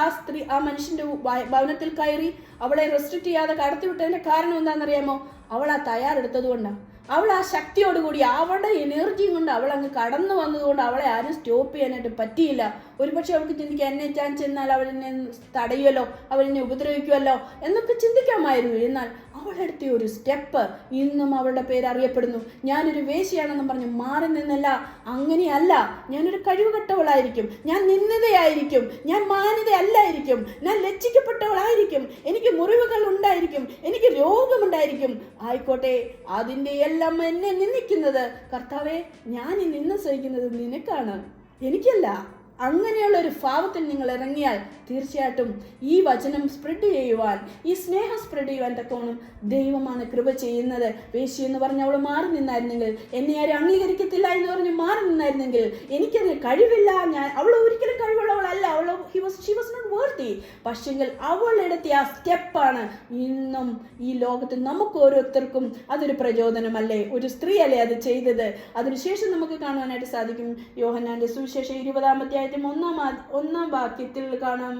ആ മനുഷ്യന്റെ ഭവനത്തിൽ കയറി അവളെ റെസ്ട്രിക്ട് ചെയ്യാതെ കടത്തിവിട്ടതിന്റെ കാരണം എന്താണെന്നറിയാമോ? അവൾ ആ തയ്യാറെടുത്തത് കൊണ്ടാണ്. അവൾ ആ ശക്തിയോടുകൂടി അവളുടെ എനർജിയും കൊണ്ട് അവൾ അങ്ങ് കടന്നു വന്നതുകൊണ്ട് അവളെ ആരും സ്റ്റോപ്പ് ചെയ്യാനായിട്ട് പറ്റിയില്ല. ഒരുപക്ഷെ അവൾക്ക് ചിന്തിക്കുക, എന്നെ ഞാൻ ചെന്നാൽ അവരെന്നെ തടയുമല്ലോ, അവരെന്നെ ഉപദ്രവിക്കുമല്ലോ എന്നൊക്കെ ചിന്തിക്കാമായിരുന്നു. എന്നാൽ അവളെടുത്ത ഒരു സ്റ്റെപ്പ് ഇന്നും അവളുടെ പേര് അറിയപ്പെടുന്നു. ഞാനൊരു വേശ്യയാണെന്നും പറഞ്ഞ് മാറി നിന്നല്ല. അങ്ങനെയല്ല, ഞാനൊരു കഴിവുകെട്ടവളായിരിക്കും, ഞാൻ നിന്ദിതയായിരിക്കും, ഞാൻ മാന്യതയല്ലായിരിക്കും, ഞാൻ ലജ്ജിക്കപ്പെട്ടവളായിരിക്കും, എനിക്ക് മുറിവുകൾ ഉണ്ടായിരിക്കും, എനിക്ക് രോഗമുണ്ടായിരിക്കും. ആയിക്കോട്ടെ, അതിൻ്റെ എല്ലാം എന്നെ നിന്ദിക്കുന്നത് കർത്താവേ, ഞാൻ ഈ നിന്ന സഹിക്കുന്നത് നിനക്കാണ്, എനിക്കല്ല. അങ്ങനെയുള്ള ഒരു ഭാവത്തിൽ നിങ്ങൾ ഇറങ്ങിയാൽ തീർച്ചയായിട്ടും ഈ വചനം സ്പ്രെഡ് ചെയ്യുവാൻ, ഈ സ്നേഹം സ്പ്രെഡ് ചെയ്യുവാൻ തക്കോണം ദൈവമാണ് കൃപ ചെയ്യുന്നത്. വേശ്യ എന്ന് പറഞ്ഞ് അവൾ മാറി നിന്നായിരുന്നെങ്കിൽ, എന്നെ ആരും അംഗീകരിക്കത്തില്ല എന്ന് പറഞ്ഞ് മാറി നിന്നായിരുന്നെങ്കിൽ, എനിക്കത് കഴിവില്ല, അവൾ ഒരിക്കലും കഴിവുള്ളവളല്ല, ഷി വാസ് നോട്ട് വർത്തി. പക്ഷെങ്കിൽ അവളെടുത്ത ആ സ്റ്റെപ്പാണ് ഇന്നും ഈ ലോകത്ത് നമുക്ക് ഓരോരുത്തർക്കും അതൊരു പ്രചോദനമല്ലേ? ഒരു സ്ത്രീ അല്ലേ അത് ചെയ്തത്? അതിനുശേഷം നമുക്ക് കാണുവാനായിട്ട് സാധിക്കും. യോഹന്നാന്റെ സുവിശേഷം 20-ാം അധ്യായത്തിൽ 1-ാം വാക്യത്തിൽ കാണാം,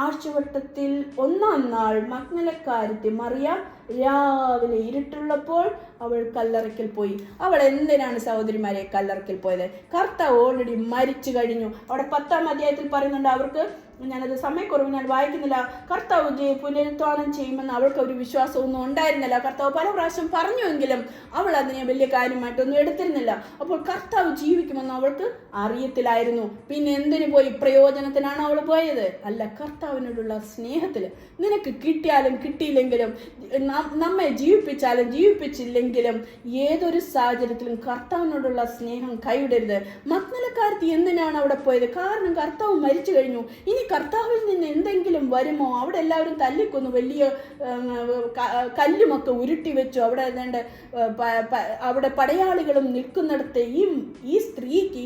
ആഴ്ചവട്ടത്തിൽ 1-ാം നാൾ മഗ്ദലക്കാരത്തി മറിയാം രാവിലെ ഇരുട്ടുള്ളപ്പോൾ അവൾ കല്ലറയ്ക്കൽ പോയി. അവൾ എന്തിനാണ് സഹോദരിമാരെ കല്ലറയ്ക്കൽ പോയത്? കർത്താവ് ഓൾറെഡി മരിച്ചു കഴിഞ്ഞു. അവിടെ 10-ാം അധ്യായത്തിൽ പറയുന്നുണ്ട്, അവർക്ക്, ഞാനത് സമയക്കുറവ് ഞാൻ വായിക്കുന്നില്ല, കർത്താവ് പുനരുത്ഥാനം ചെയ്യുമെന്ന് അവൾക്ക് ഒരു വിശ്വാസമൊന്നും ഉണ്ടായിരുന്നില്ല. കർത്താവ് പല പ്രാവശ്യം പറഞ്ഞുവെങ്കിലും അവൾ അതിനെ വലിയ കാര്യമായിട്ടൊന്നും എടുത്തിരുന്നില്ല. അപ്പോൾ കർത്താവ് ജീവിക്കുമെന്ന് അവൾക്ക് അറിയത്തില്ലായിരുന്നു. പിന്നെ എന്തിനു പോയി? പ്രയോജനത്തിനാണ് അവൾ പോയത്? അല്ല, കർത്താവിനോടുള്ള സ്നേഹത്തിൽ. നിനക്ക് കിട്ടിയാലും കിട്ടിയില്ലെങ്കിലും, നമ്മെ ജീവിപ്പിച്ചാലും ജീവിപ്പിച്ചില്ലെങ്കിലും, ഏതൊരു സാഹചര്യത്തിലും കർത്താവിനോടുള്ള സ്നേഹം കൈവിടരുത്. മഗ്ദലക്കാരത്തി എന്തിനാണ് അവിടെ പോയത്? കാരണം കർത്താവ് മരിച്ചു കഴിഞ്ഞു. ഇനി കർത്താവിൽ നിന്ന് എന്തെങ്കിലും വരുമോ? അവിടെ എല്ലാവരും തല്ലിക്കൊന്നു, വലിയ കല്ലുമൊക്കെ ഉരുട്ടി വെച്ചു. അവിടെ പടയാളികളും നിൽക്കുന്നിടത്ത് ഈ സ്ത്രീക്ക്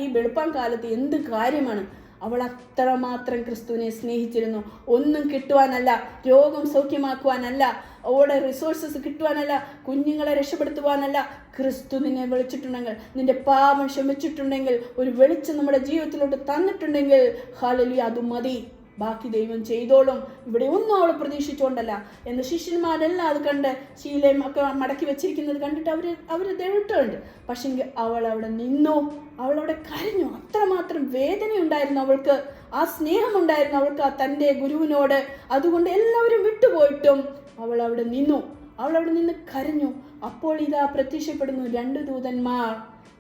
ഈ വെളുപ്പാൻ കാലത്ത് എന്ത് കാര്യമാണ്? അവൾ അത്രമാത്രം ക്രിസ്തുവിനെ സ്നേഹിച്ചിരുന്നു. ഒന്നും കിട്ടുവാനല്ല, രോഗം സൗഖ്യമാക്കുവാനല്ല, അവളുടെ റിസോഴ്സസ് കിട്ടുവാനല്ല, കുഞ്ഞുങ്ങളെ രക്ഷപ്പെടുത്തുവാനല്ല. ക്രിസ്തു നിന്നെ വിളിച്ചിട്ടുണ്ടെങ്കിൽ, നിന്റെ പാപം ക്ഷമിച്ചിട്ടുണ്ടെങ്കിൽ, ഒരു വെളിച്ചം നമ്മുടെ ജീവിതത്തിലോട്ട് തന്നിട്ടുണ്ടെങ്കിൽ, ഹല്ലേലൂയ, അത് മതി. ബാക്കി ദൈവം ചെയ്തോളും. ഇവിടെ ഒന്നും അവൾ പ്രതീക്ഷിച്ചുകൊണ്ടല്ല. എന്ന് ശിഷ്യന്മാരെല്ലാം അത് കണ്ട് ശീലയും ഒക്കെ മടക്കി വെച്ചിരിക്കുന്നത് കണ്ടിട്ട് അവർ വിട്ടുണ്ട്. പക്ഷെങ്കിൽ അവൾ അവിടെ നിന്നു, അവളവിടെ കരഞ്ഞു. അത്രമാത്രം വേദന ഉണ്ടായിരുന്നു അവൾക്ക്, ആ സ്നേഹമുണ്ടായിരുന്നു അവൾക്ക് തൻ്റെ ഗുരുവിനോട്. അതുകൊണ്ട് എല്ലാവരും വിട്ടുപോയിട്ടും അവൾ അവിടെ നിന്നു, അവളവിടെ നിന്ന് കരഞ്ഞു. അപ്പോൾ ഇതാ പ്രത്യക്ഷപ്പെടുന്നു 2 ദൂതന്മാർ.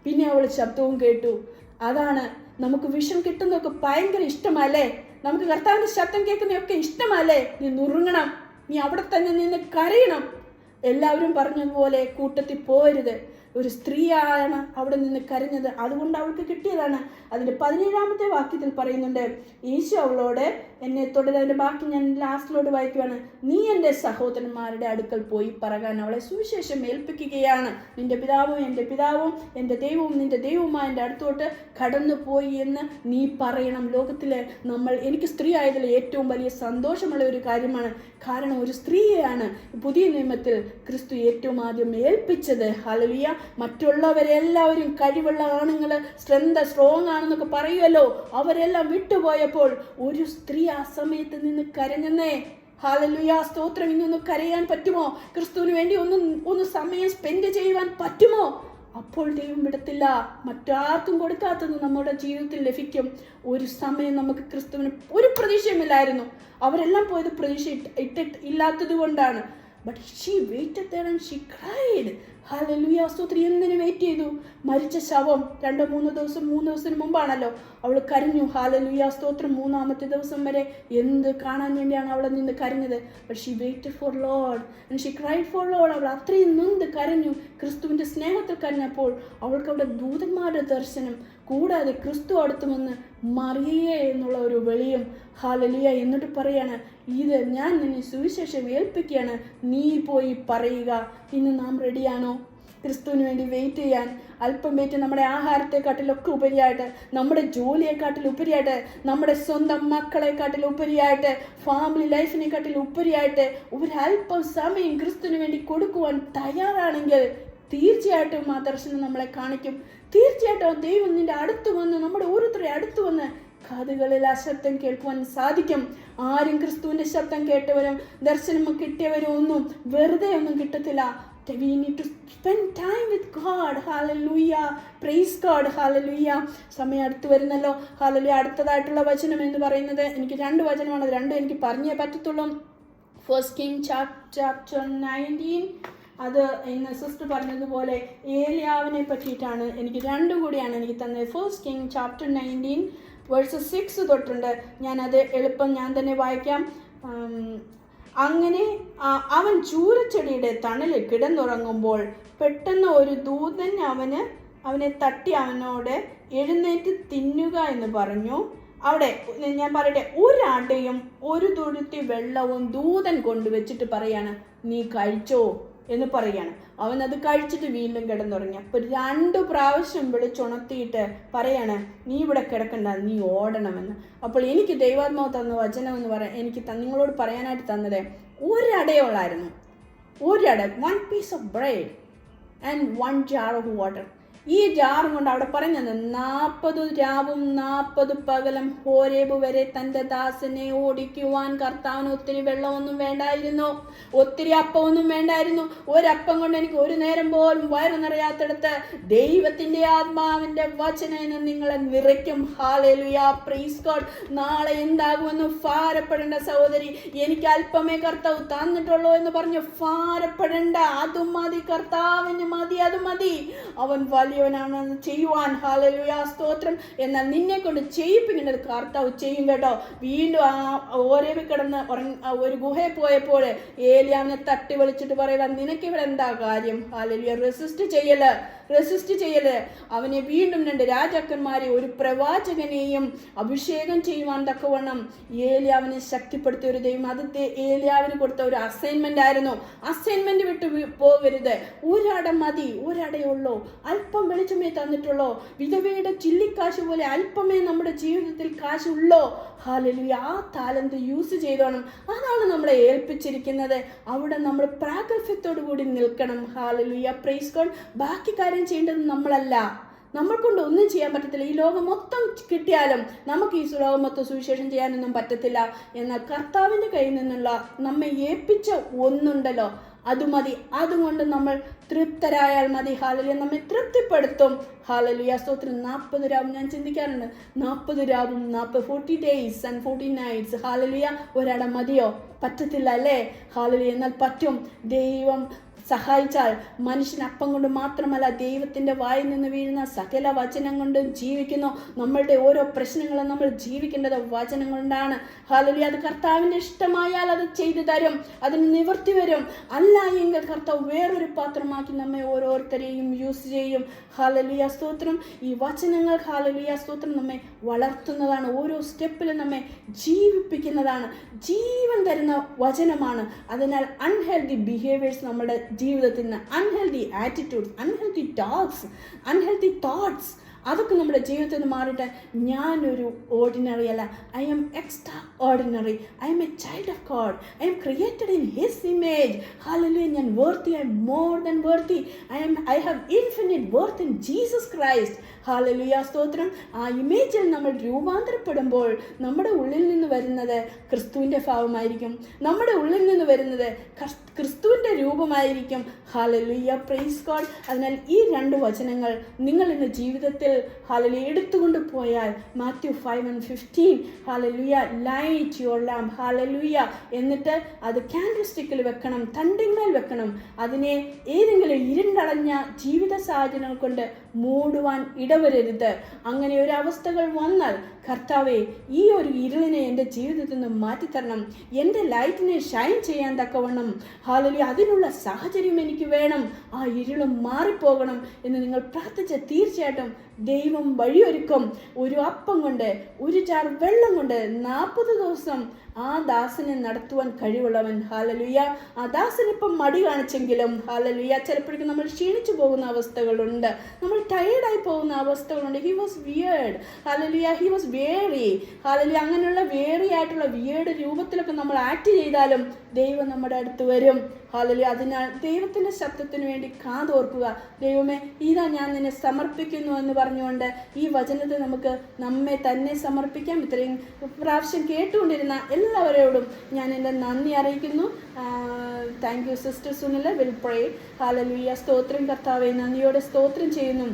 പിന്നെ അവൾ ശബ്ദവും കേട്ടു. അതാണ് നമുക്ക് വിഷം കിട്ടുന്നതൊക്കെ ഭയങ്കര ഇഷ്ടമല്ലേ? നമുക്ക് കർത്താവിന്റെ ശബ്ദം കേൾക്കുന്നതൊക്കെ ഇഷ്ടമല്ലേ? നീ നുറുങ്ങണം, നീ അവിടെ തന്നെ നിന്ന് കരയണം. എല്ലാവരും പറഞ്ഞതുപോലെ കൂട്ടത്തിൽ പോരുത്. ഒരു സ്ത്രീയാണ് അവിടെ നിന്ന് കരഞ്ഞത്, അതുകൊണ്ട് അവൾക്ക് കിട്ടിയതാണ്. അതിൻ്റെ 17-ാമത്തെ വാക്യത്തിൽ പറയുന്നുണ്ട്, യേശു അവളോട്, എന്നെ തുടരെ, അതിൻ്റെ ബാക്കി ഞാൻ ലാസ്റ്റിലോട്ട് വായിക്കുവാണ്, നീ എൻ്റെ സഹോദരന്മാരുടെ അടുക്കൽ പോയി പറകാൻ അവളെ സുവിശേഷം ഏൽപ്പിക്കുകയാണ്. നിന്റെ പിതാവും എൻ്റെ പിതാവും, എൻ്റെ ദൈവവും നിന്റെ ദൈവവുമായ എൻ്റെ അടുത്തോട്ട് കടന്നു പോയി എന്ന് നീ പറയണം. ലോകത്തിൽ എനിക്ക് സ്ത്രീ ആയതിൽ ഏറ്റവും വലിയ സന്തോഷമുള്ള ഒരു കാര്യമാണ്. കാരണം ഒരു സ്ത്രീയെയാണ് പുതിയ നിയമത്തിൽ ക്രിസ്തു ഏറ്റവും ആദ്യം ഏൽപ്പിച്ചത്. ഹല്ലേലൂയ. മറ്റുള്ളവരെല്ലാവരും കഴിവുള്ള ആണുങ്ങൾ, സ്ട്രോങ് ആണെന്നൊക്കെ പറയുമല്ലോ, അവരെല്ലാം വിട്ടുപോയപ്പോൾ ഒരു സ്ത്രീ ആ സമയത്ത് നിന്ന് കരഞ്ഞെന്നേ. ഹല്ലേലൂയ, സ്തോത്രം. ഇന്നൊന്ന് കരയാൻ പറ്റുമോ? ക്രിസ്തുവിന് വേണ്ടി ഒന്ന് സമയം സ്പെൻഡ് ചെയ്യുവാൻ പറ്റുമോ? അപ്പോൾ ദൈവം വിടത്തില്ല. മറ്റാർക്കും കൊടുക്കാത്തത് നമ്മുടെ ജീവിതത്തിൽ ലഭിക്കും. ഒരു സമയം നമുക്ക് ക്രിസ്തുവിന് ഒരു പ്രതീക്ഷയുമില്ലായിരുന്നു. അവരെല്ലാം പോയത് പ്രതീക്ഷ ഇല്ലാത്തത് കൊണ്ടാണ്. But she waited there and she cried. Hallelujah സ്തോത്രം. എന്തിനു വെയിറ്റ് ചെയ്തു? മരിച്ച ശവം 2-3 ദിവസത്തിന് മുമ്പാണല്ലോ അവൾ കരഞ്ഞു. ഹല്ലേലൂയ സ്തോത്രം. 3-ാമത്തെ ദിവസം വരെ എന്ത് കാണാൻ വേണ്ടിയാണ് അവൾ നിന്ന് കരഞ്ഞത്? But she waited for Lord and she cried for Lord. അവൾ അത്രയും നൊന്ത് കരഞ്ഞു. ക്രിസ്തുവിൻ്റെ സ്നേഹത്തിൽ കരഞ്ഞപ്പോൾ അവൾക്ക് അവിടെ ദൂതന്മാരുടെ ദർശനം, കൂടാതെ ക്രിസ്തു അടുത്ത് വന്ന് മറിയേ എന്നുള്ള ഒരു വിളിയും. ഹല്ലേലൂയ. എന്നിട്ട് പറയാണ്, ഇത് ഞാൻ നിന്നെ സുവിശേഷം ഏൽപ്പിക്കുകയാണ്, നീ പോയി പറയുക. ഇന്ന് നാം റെഡിയാണോ ക്രിസ്തുവിന് വേണ്ടി വെയിറ്റ് ചെയ്യാൻ? അല്പം വെയിറ്റ്. നമ്മുടെ ആഹാരത്തെക്കാട്ടിലൊക്കെ ഉപരിയായിട്ട്, നമ്മുടെ ജോലിയെക്കാട്ടിൽ ഉപരിയായിട്ട്, നമ്മുടെ സ്വന്തം മക്കളെക്കാട്ടിൽ ഉപരിയായിട്ട്, ഫാമിലി ലൈഫിനെക്കാട്ടിൽ ഉപരിയായിട്ട് ഒരല്പം സമയം ക്രിസ്തുവിന് വേണ്ടി കൊടുക്കുവാൻ തയ്യാറാണെങ്കിൽ തീർച്ചയായിട്ടും ആ ദർശനം നമ്മളെ കാണിക്കും. തീർച്ചയായിട്ടും ദൈവം നിന്റെ അടുത്ത് വന്ന്, നമ്മുടെ ഓരോരുത്തരുടെ അടുത്ത് വന്ന് കാതുകളിൽ ആ ശബ്ദം കേൾക്കുവാൻ സാധിക്കും. ആരും ക്രിസ്തുവിൻ്റെ ശബ്ദം കേട്ടവരും ദർശനം കിട്ടിയവരും ഒന്നും വെറുതെ ഒന്നും കിട്ടത്തില്ല. We need to spend time with God. Hallelujah. Praise God. Hallelujah. സമയം അടുത്ത് വരുന്നല്ലോ. Hallelujah. അടുത്തതായിട്ടുള്ള വചനം എന്ന് പറയുന്നത്, എനിക്ക് 2 വചനമാണ്, 2 എനിക്ക് പറഞ്ഞേ പറ്റത്തുള്ളൂ. 1 Kings chapter 19. അത് ഇന്ന് സിസ്റ്റർ പറഞ്ഞതുപോലെ ഏലിയാവിനെ പറ്റിയിട്ടാണ്. എനിക്ക് 2 കൂടിയാണ് എനിക്ക് തന്നത്. 1 Kings chapter 19 verses 6 തൊട്ടുണ്ട്. ഞാനത് എളുപ്പം ഞാൻ തന്നെ വായിക്കാം. അങ്ങനെ അവൻ ചൂരച്ചെടിയുടെ തണലിൽ കിടന്നുറങ്ങുമ്പോൾ പെട്ടെന്ന് ഒരു ദൂതൻ അവനെ തട്ടി അവനോട് എഴുന്നേറ്റ് തിന്നുക എന്ന് പറഞ്ഞു. അവിടെ ഞാൻ പറയട്ടെ, ഒരടയും ഒരു തുരുത്തി വെള്ളവും ദൂതൻ കൊണ്ടുവച്ചിട്ട് പറയാണ്, നീ കഴിച്ചോ എന്ന് പറയാണ്. അവനത് കഴിച്ചിട്ട് വീണ്ടും കിടന്നുറങ്ങി. അപ്പോൾ 2 പ്രാവശ്യം വിളിച്ചുണർത്തിയിട്ട് പറയാണ്, നീ ഇവിടെ കിടക്കണ്ട, നീ ഓടണമെന്ന്. അപ്പോൾ എനിക്ക് ദൈവാത്മാവ് തന്ന വചനം എന്ന് പറയാൻ, എനിക്ക് നിങ്ങളോട് പറയാനായിട്ട് തന്നത് ഒരടയുള്ളായിരുന്നു. 1 piece of bread and 1 jar of water. ഈ ജാറും കൊണ്ട് അവിടെ പറഞ്ഞത് 40 രാവും 40 പകലും ഹോരേബ് വരെ തൻ്റെ ദാസനെ ഓടിക്കുവാൻ കർത്താവിന് ഒത്തിരി വെള്ളമൊന്നും വേണ്ടായിരുന്നു, ഒത്തിരി അപ്പമൊന്നും വേണ്ടായിരുന്നു. ഒരപ്പം കൊണ്ട് എനിക്ക് ഒരു നേരം പോലും വയറു നിറയാത്തടത്ത് ദൈവത്തിൻ്റെ ആത്മാവിൻ്റെ വചനം നിങ്ങളെ നിറയ്ക്കും. ഹല്ലേലൂയ. Praise God. നാളെ എന്താകുമെന്ന് ഭാരപ്പെടേണ്ട സഹോദരി. എനിക്ക് അല്പമേ കർത്താവ് തന്നിട്ടുള്ളൂ എന്ന് പറഞ്ഞ് ഭാരപ്പെടേണ്ട. അതും മതി, കർത്താവിന് മതി, അത് മതി. അവൻ വലിയവനാണെന്ന് ചെയ്യുവാൻ. ഹല്ലേലൂയ സ്തോത്രം. എന്നാൽ നിന്നെ കൊണ്ട് ചെയ്യിപ്പിക്കേണ്ടത് കർത്താവ് ചെയ്യും കേട്ടോ. വീണ്ടും ഓരേവിൽ കിടന്ന് ഒരു ഗുഹയിൽ പോയപ്പോൾ ഏലിയാവിനെ തട്ടി വിളിച്ചിട്ട് പറയുക, നിനക്ക് ഇവിടെ എന്താ കാര്യം? ഹല്ലേലൂയ. റെസിസ്റ്റ് ചെയ്യല്. അവനെ വീണ്ടും 2 രാജാക്കന്മാരെ ഒരു പ്രവാചകനെയും അഭിഷേകം ചെയ്യുവാൻ തക്കവണ്ണം ഏലിയാവിനെ ശക്തിപ്പെടുത്തിയ ഒരു ദൈവം. അത് ഏലിയാവിന് കൊടുത്ത ഒരു അസൈൻമെന്റ് ആയിരുന്നു. അസൈൻമെന്റ് വിട്ട് പോകരുത്. ഒരട മതി, ഒരടയുള്ളൂ, അല്പം വെളിച്ചമേ തന്നിട്ടുള്ളൂ. വിധവയുടെ ചില്ലിക്കാശ് പോലെ അല്പമേ നമ്മുടെ ജീവിതത്തിൽ കാശുള്ളൂ. ഹല്ലേലൂയ. ആ താലന്ത് യൂസ് ചെയ്തോണം. അതാണ് നമ്മളെ ഏൽപ്പിച്ചിരിക്കുന്നത്. അവിടെ നമ്മൾ പ്രാഗൽഭ്യത്തോടു കൂടി നിൽക്കണം. ഹല്ലേലൂയ. Praise God. ബാക്കി കാര്യം ചെയ്യേണ്ടത് നമ്മളല്ല. നമ്മൾ കൊണ്ട് ഒന്നും ചെയ്യാൻ പറ്റത്തില്ല. ഈ ലോകം മൊത്തം കിട്ടിയാലും നമുക്ക് ഈ ലോകം മൊത്തം സുവിശേഷം ചെയ്യാനൊന്നും പറ്റത്തില്ല. എന്നാൽ കർത്താവിൻ്റെ കയ്യിൽ നിന്നുള്ള നമ്മെ ഏൽപ്പിച്ച ഒന്നുണ്ടല്ലോ, അത് മതി. അതുകൊണ്ട് നമ്മൾ തൃപ്തരായാൽ മതി. ഹല്ലേലൂയ. നമ്മെ തൃപ്തിപ്പെടുത്തും. ഹല്ലേലൂയ സ്തോത്രം. 40 രാവും ഞാൻ ചിന്തിക്കാറുണ്ട്, 40 രാവും 40 days and 40 nights. ഹല്ലേലൂയ. ഒരട മതിയോ? പറ്റത്തില്ല അല്ലേ? ഹല്ലേലൂയ. എന്നാൽ പറ്റും. ദൈവം സഹായിച്ചാൽ മനുഷ്യൻ അപ്പം കൊണ്ട് മാത്രമല്ല, ദൈവത്തിൻ്റെ വായിൽ നിന്ന് വീഴുന്ന സകല വചനം കൊണ്ടും ജീവിക്കുന്നു. നമ്മളുടെ ഓരോ പ്രശ്നങ്ങളും നമ്മൾ ജീവിക്കേണ്ടത് വചനം കൊണ്ടാണ്. ഹല്ലേലൂയ. അത് കർത്താവിൻ്റെ ഇഷ്ടമായാൽ അത് ചെയ്തു തരും, അതിന് നിവൃത്തി വരും. അല്ല എങ്കിൽ കർത്താവ് വേറൊരു പാത്രമാക്കി നമ്മെ ഓരോരുത്തരെയും യൂസ് ചെയ്യും. ഹല്ലേലൂയ സ്തോത്രം. ഈ വചനങ്ങൾ ഹല്ലേലൂയ സ്തോത്രം നമ്മെ വളർത്തുന്നതാണ്. ഓരോ സ്റ്റെപ്പിലും നമ്മെ ജീവിപ്പിക്കുന്നതാണ്. ജീവൻ തരുന്ന വചനമാണ്. അതിനാൽ അൺഹെൽത്തി ബിഹേവിയേഴ്സ് നമ്മുടെ ജീവിതത്തിൽ നിന്ന്, unhealthy attitudes, unhealthy talks, unhealthy thoughts, അതൊക്കെ നമ്മുടെ ജീവിതത്തിൽ നിന്ന് മാറിയിട്ട് ഞാനൊരു ഓർഡിനറി അല്ല, I am extraordinary, I am a child of God, I am created in his image. Hallelujah. ഞാൻ worthy, I am more than worthy, I have infinite worth in Jesus Christ. Hallelujah സ്തോത്രം. ആ ഇമേജിൽ നമ്മൾ രൂപാന്തരപ്പെടുമ്പോൾ നമ്മുടെ ഉള്ളിൽ നിന്ന് വരുന്നത് ക്രിസ്തുവിൻ്റെ ഭാവമായിരിക്കും. നമ്മുടെ ഉള്ളിൽ നിന്ന് വരുന്നത് ക്രിസ്തുവിൻ്റെ രൂപമായിരിക്കും. ഹല്ലേലൂയ. Praise God. അതിനാൽ ഈ 2 വചനങ്ങൾ നിങ്ങൾ ഇന്ന് ജീവിതത്തിൽ ഒരിക്കൽ ഹല്ലേലൂയ എടുത്തുകൊണ്ട് പോയാൽ Mathew 5:15 hallelujah light your lamp hallelujah എന്നിട്ട് അത് ക്യാൻഡിൽ സ്റ്റിക്കിൽ വെക്കണം, തണ്ടിന്മേൽ വെക്കണം. അതിനെ ഏതെങ്കിലും ഇരുണ്ടടഞ്ഞ ജീവിത സാഹചര്യങ്ങൾ കൊണ്ട് മൂടുവാൻ ഇടവരരുത്. അങ്ങനെ ഒരു അവസ്ഥകൾ വന്നാൽ കർത്താവേ ഈ ഒരു ഇരുളിനെ എൻ്റെ ജീവിതത്തിൽ നിന്ന് മാറ്റിത്തരണം, എൻ്റെ ലൈറ്റിനെ ഷൈൻ ചെയ്യാൻ തക്കവണ്ണം ഹല്ലേലൂയ അതിനുള്ള സാഹചര്യം എനിക്ക് വേണം, ആ ഇരുളും മാറിപ്പോകണം എന്ന് നിങ്ങൾ പ്രാർത്ഥിച്ച് തീർച്ചയായിട്ടും ദൈവം വഴിയൊരുക്കും. ഒരു അപ്പം കൊണ്ട് ഒരു ചാർ വെള്ളം കൊണ്ട് 40 ദിവസം ആ ദാസനെ നടത്തുവാൻ കഴിവുള്ളവൻ. ഹല്ലേലൂയ. ആ ദാസനിപ്പം മടി കാണിച്ചെങ്കിലും ഹല്ലേലൂയ ചിലപ്പോഴേക്കും നമ്മൾ ക്ഷീണിച്ചു പോകുന്ന അവസ്ഥകളുണ്ട്, നമ്മൾ ടയേർഡായി പോകുന്ന അവസ്ഥകളുണ്ട്. He was wearied hallelujah, he was weary hallelujah. അങ്ങനെയുള്ള വേറി ആയിട്ടുള്ള വിയേർഡ് രൂപത്തിലൊക്കെ നമ്മൾ ആക്ട് ചെയ്താലും ദൈവം നമ്മുടെ അടുത്ത് വരും. ഹല്ലേലൂയ. അതിനാൽ ദൈവത്തിൻ്റെ ശബ്ദത്തിന് വേണ്ടി കാതോർക്കുക. ദൈവമേ ഇതാ ഞാൻ നിന്നെ സമർപ്പിക്കുന്നു എന്ന് പറഞ്ഞുകൊണ്ട് ഈ വചനത്തെ നമുക്ക് നമ്മെ തന്നെ സമർപ്പിക്കാം. ഇത്രയും പ്രാവശ്യം കേട്ടുകൊണ്ടിരുന്ന എല്ലാവരോടും ഞാൻ എൻ്റെ നന്ദി അറിയിക്കുന്നു. Thank you sister Sunil. Will pray. Hallelujah. സ്തോത്രം കർത്താവേ, നന്ദിയോടെ സ്തോത്രം ചെയ്യുന്നു.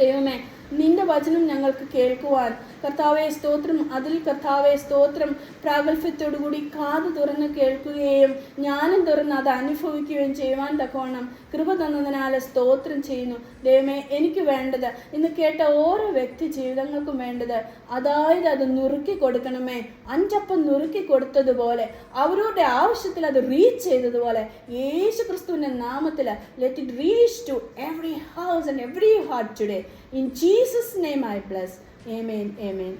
ദൈവമേ നിന്റെ വചനം ഞങ്ങൾക്ക് കേൾക്കുവാൻ കർത്താവെ സ്തോത്രം, അതിൽ കർത്താവെ സ്തോത്രം പ്രാഗൽഭ്യത്തോടുകൂടി കാത് തുറന്ന് കേൾക്കുകയും ജ്ഞാനം തുറന്ന് അത് അനുഭവിക്കുകയും ചെയ്യുവാൻ തക്കവണ്ണം കൃപ തന്നതിനാൽ സ്തോത്രം ചെയ്യുന്നു. ദൈവമേ എനിക്ക് വേണ്ടത് ഇന്ന് കേട്ട ഓരോ വ്യക്തി ജീവിതങ്ങൾക്കും വേണ്ടത് അതായത് അത് നുറുക്കി കൊടുക്കണമേ. 5 അപ്പം നുറുക്കി കൊടുത്തതുപോലെ അവരുടെ ആവശ്യത്തിൽ അത് റീച്ച് ചെയ്തതുപോലെ യേശു ക്രിസ്തുവിൻ്റെ നാമത്തിൽ let it reach to every house and every heart today. In Jesus' name I bless. Amen. Amen.